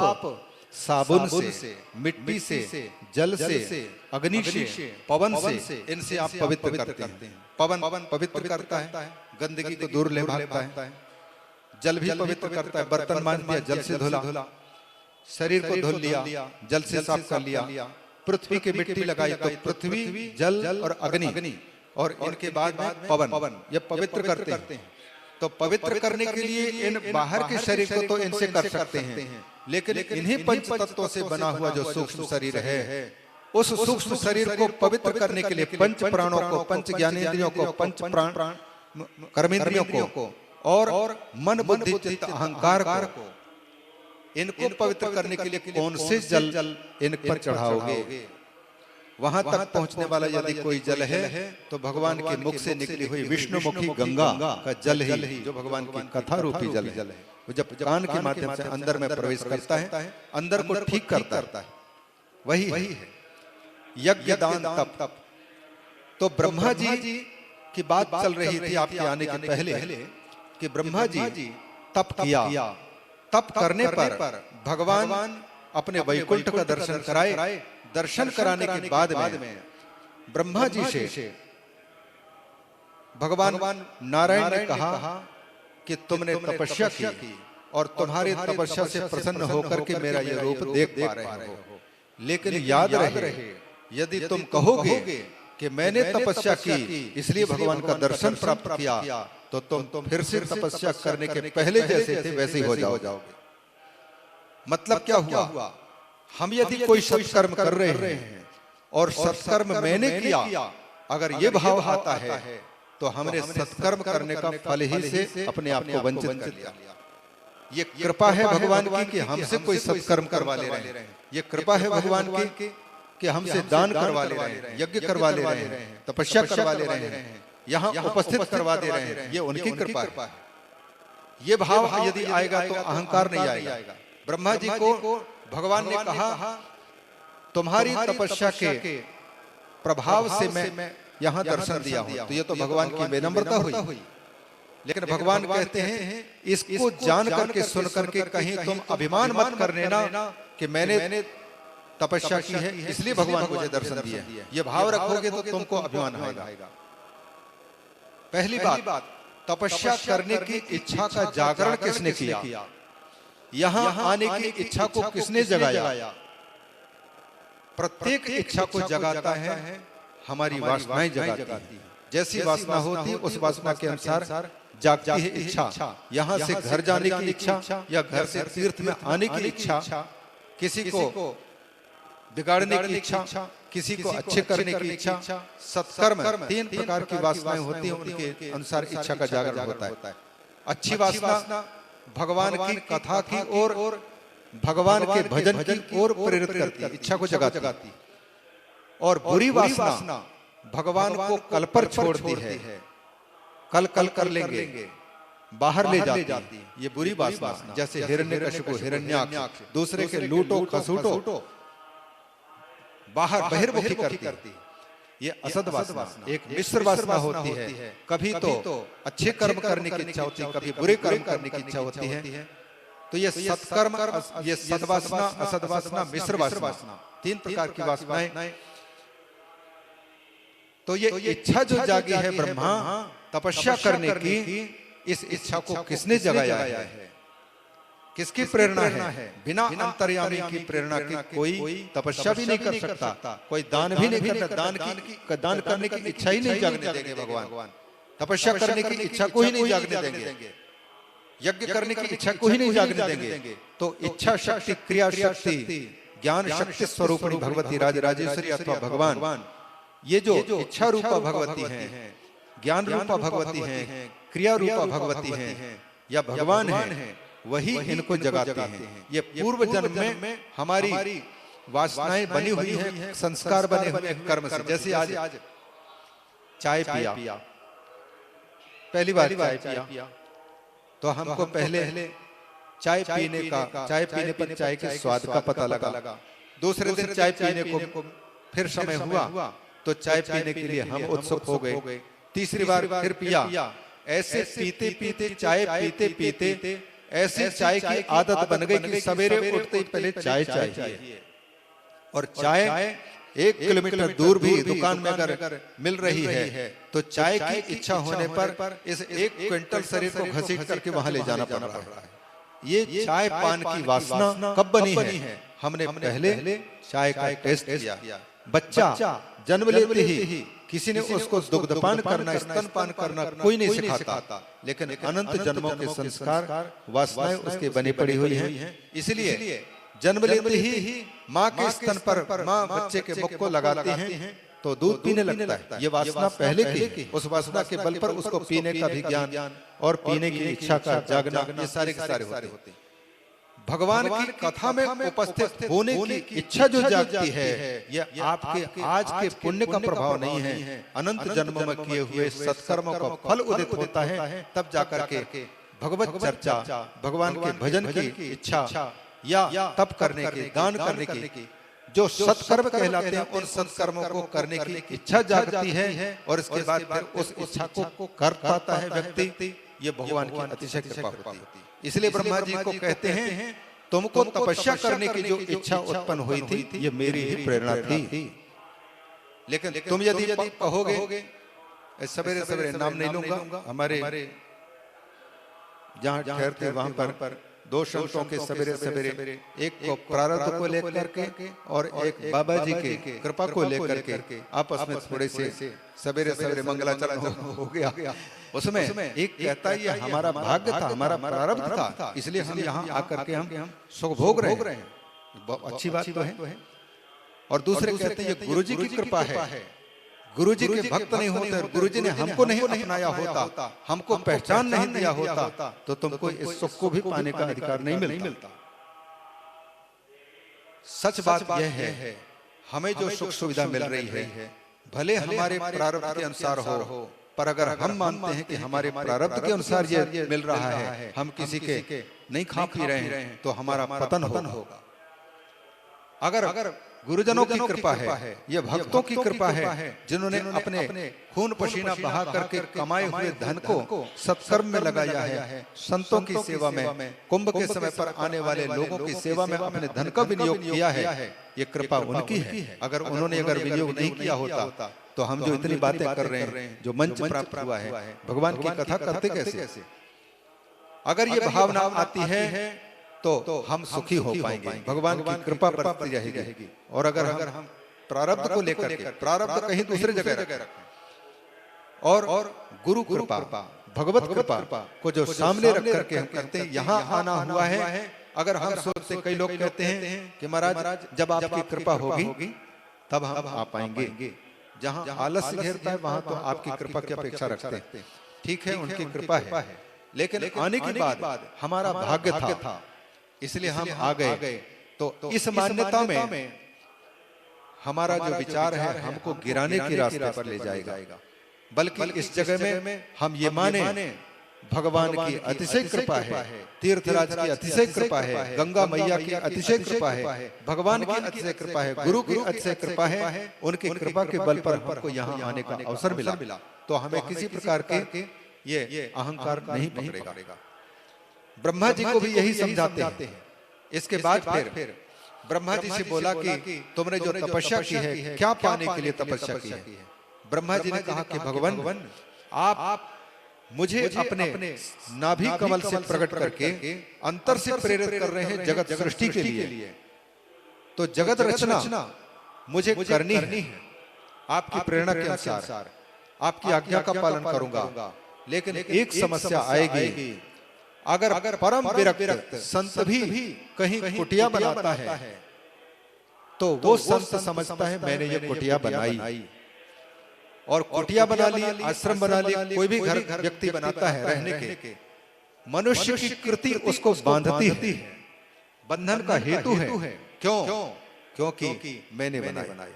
S2: साबुन से, मिट्टी से, जल से, अग्नि से, पवन से, इनसे आप पवित्र करते हैं। पवन पवित्र करता है, गंदगी को दूर ले भागता है। जल भी पवित्र करता है, बर्तन मान दिया जल से धुला, शरीर को धुल लिया जल से साफ कर लिया। पृथ्वी की मिट्टी लगाई तो पृथ्वी, जल और अग्नि, और इनके बाद में पवन, ये पवित्र करते हैं। तो पवित्र करने के लिए इन बाहर के शरीर को तो इनसे कर सकते हैं, लेकिन इन्हीं पंच तत्वों से बना हुआ जो सूक्ष्म शरीर है, उस सूक्ष्म शरीर को पवित्र करने के लिए पंच प्राणों को, पंच ज्ञानेंद्रियों को, पंच प्राण कर्मेंद्रियों को और मन बुद्धि चित्त अहंकार को, इनको पवित्र करने के लिए कौन से जल इन पर चढ़ाओगे? वहां तक पहुंचने वाला यदि कोई जल है तो भगवान के मुख से निकली हुई विष्णुमुखी गंगा का जल ही, जो भगवान की कथा रूपी जल है, वो जब कान के माध्यम से अंदर में प्रवेश करता है, अंदर को ठीक करता है, वही है यज्ञ दान तप। तो ब्रह्मा जी की बात चल रही थी आपके आने के पहले कि ब्रह्मा जी तप किया, तप करने पर भगवान अपने वैकुंठ का दर्शन कराए। दर्शन कराने के बाद में ब्रह्मा जी से भगवान नारायण ने कहा कि तुमने तपस्या की और तुम्हारी तपस्या से प्रसन्न होकर के मेरा ये रूप देख पा रहे हो, लेकिन याद रहे यदि तुम कहोगे कि मैंने तपस्या की इसलिए भगवान का दर्शन प्राप्त किया, तो तुम फिर से तपस्या करने के पहले जैसे थे वैसे ही हो जाओगे। मतलब क्या हुआ? हम यदि कोई सत्कर्म कर रहे हैं और सत्कर्म मैंने किया, अगर ये भाव आता है तो हमने सत्कर्म करने का फल ही से अपने आप को वंचित कर लिया। ये कृपा है भगवान की कि हमसे कोई सत्कर्म करवा ले रहे हैं। ये कृपा है भगवान की कि हमसे दान करवा ले रहे हैं, यज्ञ करवा ले रहे हैं, तपस्या करवा ले रहे हैं, यहाँ उपस्थित करवा दे रहे हैं। ये उनकी कृपा है। ये भाव यदि आएगा तो अहंकार नहीं आएगा। ब्रह्मा जी को भगवान ने कहा तुम्हारी तपस्या के प्रभाव से मैं यहाँ दर्शन दिया हूँ। तो ये तो भगवान की विनम्रता हुई। लेकिन भगवान कहते हैं इसको जान करके सुन करके कहीं तुम अभिमान मत कर लेना कि मैंने तपस्या की है इसलिए भगवान मुझे दर्शन दिए। ये भाव रखोगे तो तुमको अभिमान आएगा। पहली बात, तपस्या करने की इच्छा का जागरण किसने किया? यहाँ आने की इच्छा को किसने जगाया? प्रत्येक इच्छा को जगाता है हमारी वासनाएं जगाती है। जैसी वासना होती है उस वासना के अनुसार जागती है इच्छा। यहाँ से घर जाने की इच्छा या घर से तीर्थ में आने की इच्छा, किसी को बिगाड़ने की इच्छा, किसी को अच्छे करने की इच्छा, सत्कर्म, 3 प्रकार की वासनाएं होती हैं, उनके अनुसार इच्छा का जागरण होता है। अच्छी वासना भगवान की कथा की ओर, भगवान के भजन की ओर प्रेरित करती है, इच्छा को जगाती। और बुरी वासना भगवान को कल पर छोड़ती है, कल कर लेंगे, बाहर ले जाती है। ये बुरी वासना, जैसे हिरण्यकशिपु, हिरण्याक्ष, दूसरे के लूटो खसूटो, बाहर बहिर्मुखी करती। ये असद वासना, एक मिश्र वासना होती है। कभी तो अच्छे कर्म करने की इच्छा होती है, कभी बुरे कर्म करने की इच्छा होती है। तो ये सत्कर्म, ये सद्वासना, असद्वासना, मिश्र वासना, 3 प्रकार की वासनाएं। तो ये इच्छा जो जागी है ब्रह्मा तपस्या करने की, इस इच्छा को किसने जगाया है? किसकी प्रेरणा है? बिना अंतर्यामी की प्रेरणा के कोई तपस्या भी नहीं कर सकता, कोई दान भी नहीं करता। दान करने की इच्छा ही नहीं जागने देंगे भगवान, तपस्या करने की इच्छा को ही नहीं जागने देंगे, यज्ञ करने की इच्छा को ही नहीं जागने देंगे। तो इच्छा शक्ति, क्रिया शक्ति, ज्ञान शक्ति स्वरूपिणी भगवती राजराजेश्वरी अथवा भगवान, ये जो इच्छा रूपा भगवती है, ज्ञान रूपा भगवती है, क्रिया रूपा भगवती है, या भगवान है, वही इनको जगाते हैं। ये पूर्व जन्म में हमारी वासनाएं बनी हुई है, संस्कार बने हुए हैं कर्म से। जैसे आज चाय पिया, पहली बार चाय पिया, तो हमको पहले चाय पीने पर चाय के स्वाद का पता लगा। दूसरे दिन चाय पीने को फिर समय हुआ तो चाय पीने के लिए हम उत्सुक हो गए। तीसरी बार फिर पिया। ऐसे पीते पीते, चाय पीते पीते ऐसी चाय की आदत बन गई कि सवेरे उठते ही पहले चाय चाहिए। और चाय 1 किलोमीटर दूर भी दुकान में अगर मिल रही है तो चाय की इच्छा होने पर इस 1 क्विंटल शरीर को घसीट करके वहां ले जाना पड़ रहा है। ये चाय पान की वासना कब बनी है? हमने पहले चाय का टेस्ट किया। बच्चा जन्म लेते ही किसी ने उसको दुग्धपान करना, स्तनपान करना कोई नहीं सिखाता, लेकिन अनंत जन्मों के संस्कार, वासनाएं उसके बनी पड़ी हुई हैं। इसलिए जन्म लेते ही माँ के स्तन पर माँ बच्चे के मुख को लगाती हैं तो दूध पीने लगता है। ये वासना पहले की, उस वासना के बल पर उसको पीने का भी ज्ञान और पीने की इच्छा का जागना, ये सारे के सारे होते हैं। भगवान की कथा में उपस्थित होने की इच्छा जो जागती है, यह आपके आज के पुण्य का प्रभाव नहीं है, अनंत जन्मों में किए हुए सत्कर्मों का फल उदित होता है। तब जाकर के भगवत चर्चा, भगवान के भजन की इच्छा या तप करने की, दान करने की, जो सत्कर्म कहलाते हैं, उन सत्कर्मों को करने की इच्छा जागती है। और इसके बाद फिर उस इच्छा को कर पाता है व्यक्ति। ये भगवान की अतिशय कृपा होती है। इसलिए ब्रह्मा जी को कहते हैं तुमको तपस्या करने की जो इच्छा उत्पन्न हुई थी, ये मेरी ही प्रेरणा थी। लेकिन तुम यदि कहोगे, सवेरे सवेरे नाम नहीं लूंगा, हमारे जहाँ ठहरते वहां पर 2 संतों के सवेरे सवेरे, एक को प्रारब्ध को लेकर के और एक बाबा जी के कृपा को लेकर के आपस में थोड़े से सवेरे सवेरे मंगलाचरण हो गया। उसमें एक कहता है ये हमारा भाग्य था, हमारा प्रारब्ध था, इसलिए हम यहाँ आकर के हम सुख भोग रहे हैं। बहुत अच्छी बात तो है। और दूसरे कहते हैं ये गुरु जी की कृपा है, गुरु जी के भक्त नहीं होते, गुरु जी ने हमको नहीं अपनाया होता, हमको पहचान नहीं दिया होता, तो तुमको इस सुख को भी पाने का अधिकार नहीं मिलता। सच बात यह है, हमें जो सुख सुविधा मिल रही है, भले हमारे प्रारब्ध के अनुसार हो, पर अगर हम मानते हैं कि हमारे प्रारब्ध के अनुसार ये मिल रहा है, हम किसी के नहीं खा पी रहे हैं, तो हमारा पतन होगा। अगर गुरुजनों की कृपा है, ये भक्तों की कृपा है, जिन्होंने अपने खून पसीना बहा करके कमाए हुए धन को सत्कर्म में लगाया है, संतों की सेवा में, कुंभ के समय पर आने वाले लोगों की सेवा में अपने धन का विनियोग किया है। ये कृपा उनकी है। अगर उन्होंने विनियोग नहीं किया होता तो हम जो इतनी बातें कर रहे हैं, जो मंच प्राप्त हुआ है, भगवान की कथा करते कैसे? अगर ये भावना आती है तो हम सुखी हो पाएंगे, भगवान की कृपा बरसती रहेगी। और अगर हम प्रारब्ध को लेकर के, प्रारब्ध कहीं दूसरे जगह रखें और गुरु कृपा, भगवत कृपा को जो सामने रख करके हम कहते हैं यहाँ आना हुआ है, अगर हम सोचते, कई लोग कहते हैं कि महाराज जब आपकी कृपा होगी तब हम आ पाएंगे। जहाँ आलस्य घेरता है वहां तो आपकी कृपा की अपेक्षा रखते हैं। ठीक है, उनकी कृपा है, लेकिन आने के बाद हमारा भाग्य था, इसलिए हम आ गए। तो इस मान्यता में हमारा जो विचार है हमको गिराने के रास्ते पर ले जाएगा, बल्कि इस जगह में हम ये माने भगवान की अतिशय कृपा है, तीर्थराज की अतिशय कृपा है, गंगा मैया की अतिशय कृपा है, भगवान की अतिशय कृपा है, गुरु की अतिशय कृपा है। उनकी कृपा के बल पर हमको यहाँ आने का अवसर मिला, तो हमें किसी प्रकार के ये अहंकार नहीं पकड़ेगा। ब्रह्मा जी को भी यही समझाते हैं। इसके बाद फिर ब्रह्मा जी से बोला कि तुमने जो तपस्या की है, क्या पाने के लिए तपस्या की है? ब्रह्मा जी ने कहा कि भगवान आप मुझे अपने नाभि कमल से प्रकट करके अंतर से प्रेरित कर रहे हैं जगत सृष्टि के लिए, तो जगत रचना मुझे करनी है। आपकी प्रेरणा के अनुसार आपकी आज्ञा का पालन करूंगा, लेकिन एक समस्या आएगी। अगर परम विरक्त संत भी कहीं कुटिया बनाता है तो वो संत समझता है मैंने ये कुटिया बनाई, और कुटिया बना ली, आश्रम बना ली, कोई भी घर व्यक्ति बनाता है रहने के, मनुष्य की कृति उसको बांधती है, बंधन का हेतु है। क्यों? क्योंकि मैंने बनाई।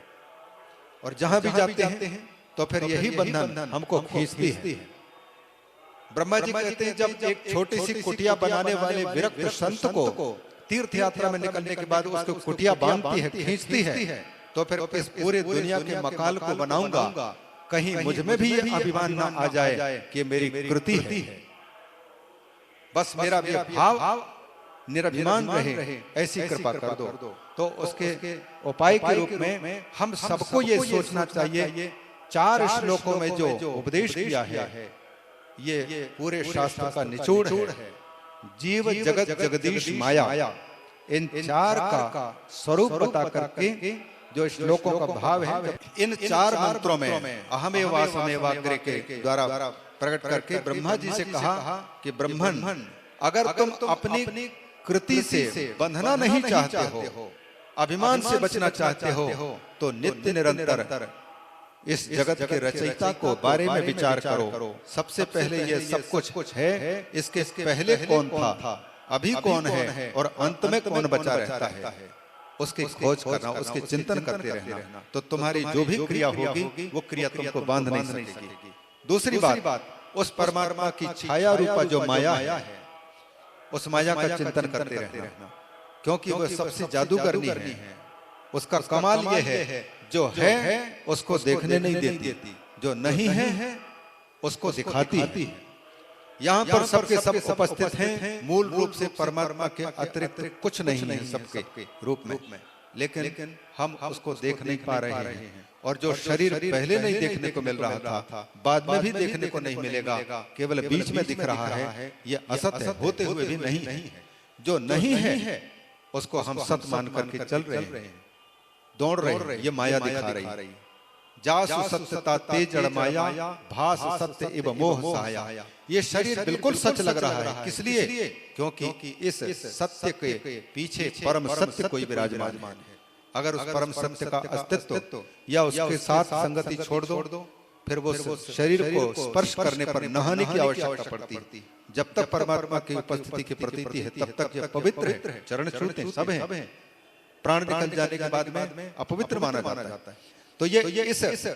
S2: और जहां भी जाते हैं तो फिर यही बंधन हमको खींचती है। ब्रह्मा जी कहते हैं जब एक छोटी सी कुटिया बनाने वाले विरक्त संत को तीर्थ यात्रा में निकलने के बाद उसको कुटिया बांधती है, खींचती है, तो फिर इस पूरे दुनिया के मकाल को बनाऊंगा, कहीं मुझ में भी ये अभिमान ना आ जाए कि मेरी कृति है। बस मेरा भाव निरभिमान रहे, ऐसी कृपा कर दो। तो उसके उपाय के रूप में हम सबको ये सोचना चाहिए, 4 श्लोकों में जो उपदेश किया है ये पूरे शास्त्र का निचोड़ है। जीव जगत जगदीश माया, इन 4 का स्वरूप बता करके जो श्लोकों का भाव है, इन 4 मंत्रों में अहमेवासमेवाग्रे के द्वारा प्रकट करके ब्रह्मा जी से कहा कि ब्रह्मन अगर तुम अपनी कृति से बंधना नहीं चाहते हो, अभिमान से बचना चाहते हो, तो नित्य निरंतर इस जगत के रचयिता को बारे में विचार करो। सबसे पहले ये सब कुछ है, इसके पहले कौन था, अभी कौन है और अंत में कौन बचा रहता है, उसकी खोज करना, उसके चिंतन करते रहना। तो तुम्हारी जो भी क्रिया होगी वो क्रिया तुमको बांध नहीं सकेगी। दूसरी बात, उस परमात्मा की छाया रूपा जो माया है, उस माया का चिंतन करते रहना, क्योंकि वह सबसे जादूगरनी है। उसका कमाल ये है, जो है उसको देखने नहीं देती, जो नहीं है उसको दिखाती है। यहाँ पर सबके सब उपस्थित हैं, मूल रूप से परमात्मा के अतिरिक्त कुछ नहीं है सबके रूप में, लेकिन हम उसको देख नहीं पा रहे हैं। और जो शरीर पहले नहीं देखने को मिल रहा था, बाद में भी देखने को नहीं मिलेगा, केवल बीच में दिख रहा है, ये असत है, होते हुए भी नहीं है। जो नहीं है उसको हम सत मान करके चल रहे हैं, दौड़ रहे हैं, ये माया दिखा रही है। जासु सत्यता तेज माया, भास सत्य इव मोह सहाया। ये शरीर बिल्कुल सच लग रहा है, किस लिए? क्योंकि इस सत्य के पीछे परम सत्य कोई विराजमान है। अगर उस परम सत्य का अस्तित्व या उसके साथ संगति छोड़ दो, फिर वो शरीर को स्पर्श करने पर नहाने की आवश्यकता पड़ती। जब तक परमात्मा की उपस्थिति की प्रतीति है तब तक यह पवित्र है, चरण छूते सब है। प्राण निकल जाने के बाद में अपवित्र माना जाता है। तो ये इस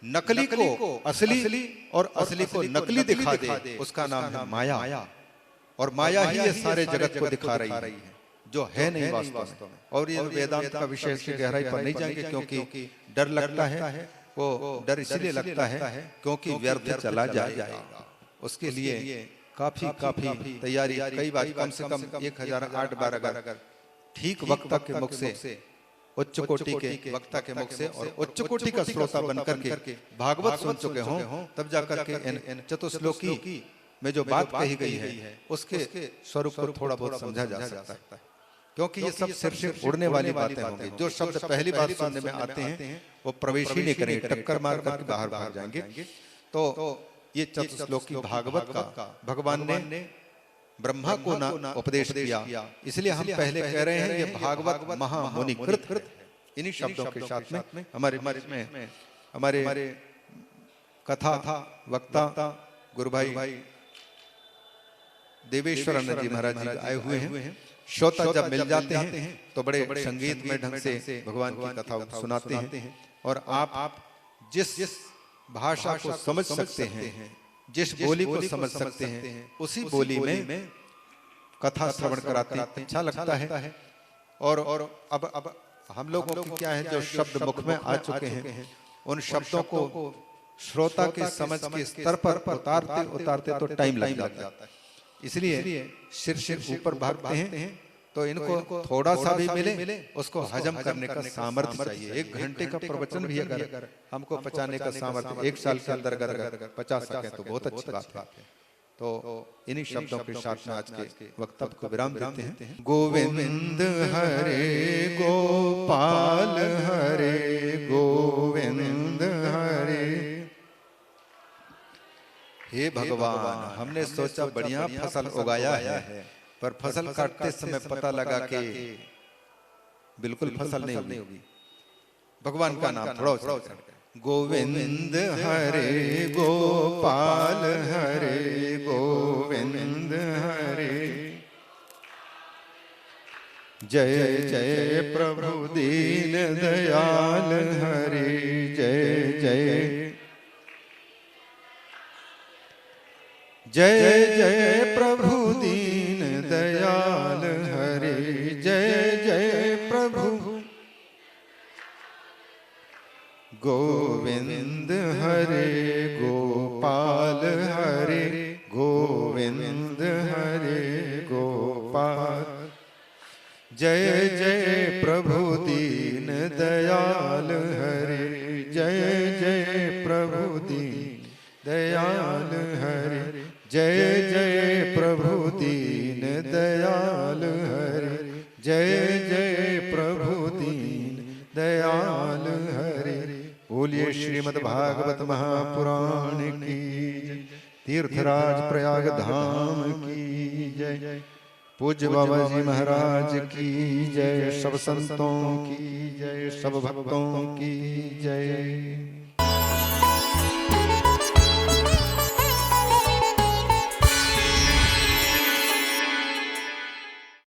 S2: नकली को असली और असली को नकली दिखा दे, उसका नाम है माया। और माया ही ये सारे जगत को दिखा रही है। जो है नहीं वास्तव में। और ये वेदांत का विषय की गहराई पर नहीं जाएंगे, क्योंकि डर लगता है, वो डर इसलिए लगता है क्योंकि व्यर्थ चला जाएगा। उसके लिए काफी तैयारी, कई बार कम से कम 1008 बार अगर ठीक वक्ता के मुख से, उच्च कोटि के वक्ता के मुख से और उच्च कोटि का श्रोता बनकर के भागवत सुन चुके हों, तब जाकर के इन चतुश्लोकी में जो बात कही गई है उसके स्वरूप को थोड़ा बहुत समझा जा सकता है। क्योंकि ये सब सिर्फ उड़ने वाली बातें होंगी। जो शब्द पहली बार सुनने में आते हैं वो प्रवेश ही नहीं करेंगे, टक्कर मार करके बाहर भाग जाएंगे। तो ये चतुश्लोकी भागवत का भगवान ने ब्रह्मा को ना उपदेश दिया, इसलिए हम पहले कह रहे हैं ये भागवत महामुनि कृत। इन्हीं शब्दों के साथ में हमारे कथा वक्ता गुरु भाई देवेश्वर आनंद जी महाराज जी आए हुए हैं। श्रोता जब मिल जाते हैं तो बड़े संगीत में ढंग से भगवान की कथा सुनाते हैं। और आप जिस भाषा को समझ सकते हैं, जिस बोली को समझ सकते हैं, उसी बोली में कथा श्रवण कराते हैं, अच्छा लगता है। और अब हम लोगों की क्या है, जो शब्द मुख में आ चुके हैं उन शब्दों को श्रोता के समझ के स्तर पर उतारते तो टाइम लग जाता है। इसलिए सिर ऊपर भागते हैं तो इनको थोड़ा सा भी मिले उसको हजम करने का सामर्थ्य चाहिए। 1 घंटे का प्रवचन भी अगर हमको पचाने का सामर्थ्य 1 साल के अंदर अगर 50 सके तो बहुत अच्छी बात है। तो इन्हीं शब्दों के साथ में आज के वक्तव्य को विराम देते हैं। गोविंद हरे गोपाल हरे गोविंद हरे। हे भगवान, हमने सोचा बढ़िया फसल उगाया है, पर फसल काटते समय पता लगा कि बिल्कुल फसल नहीं होगी। भगवान का नाम थोड़ा गोविंद हरे गोपाल हरे गोविंद हरे। जय जय प्रभु दीन दयाल हरे, जय जय जय जय प्रभु दीन दयाल हरे, जय जय प्रभु। गोविंद हरे गोपाल हरे गोविंद हरे गोपाल। जय जय प्रभु दीन दयाल हरे, जय जय प्रभु दीन दयाल हरे, जय जय प्रभु दीन दयाल हरे, जय जय प्रभु दीन दयाल हरे। बोलिए श्रीमद् भागवत महापुराण की जय। तीर्थराज प्रयाग धाम की जय। पूज्य बाबा जी महाराज की जय। सब संतों की जय, सब भक्तों की जय।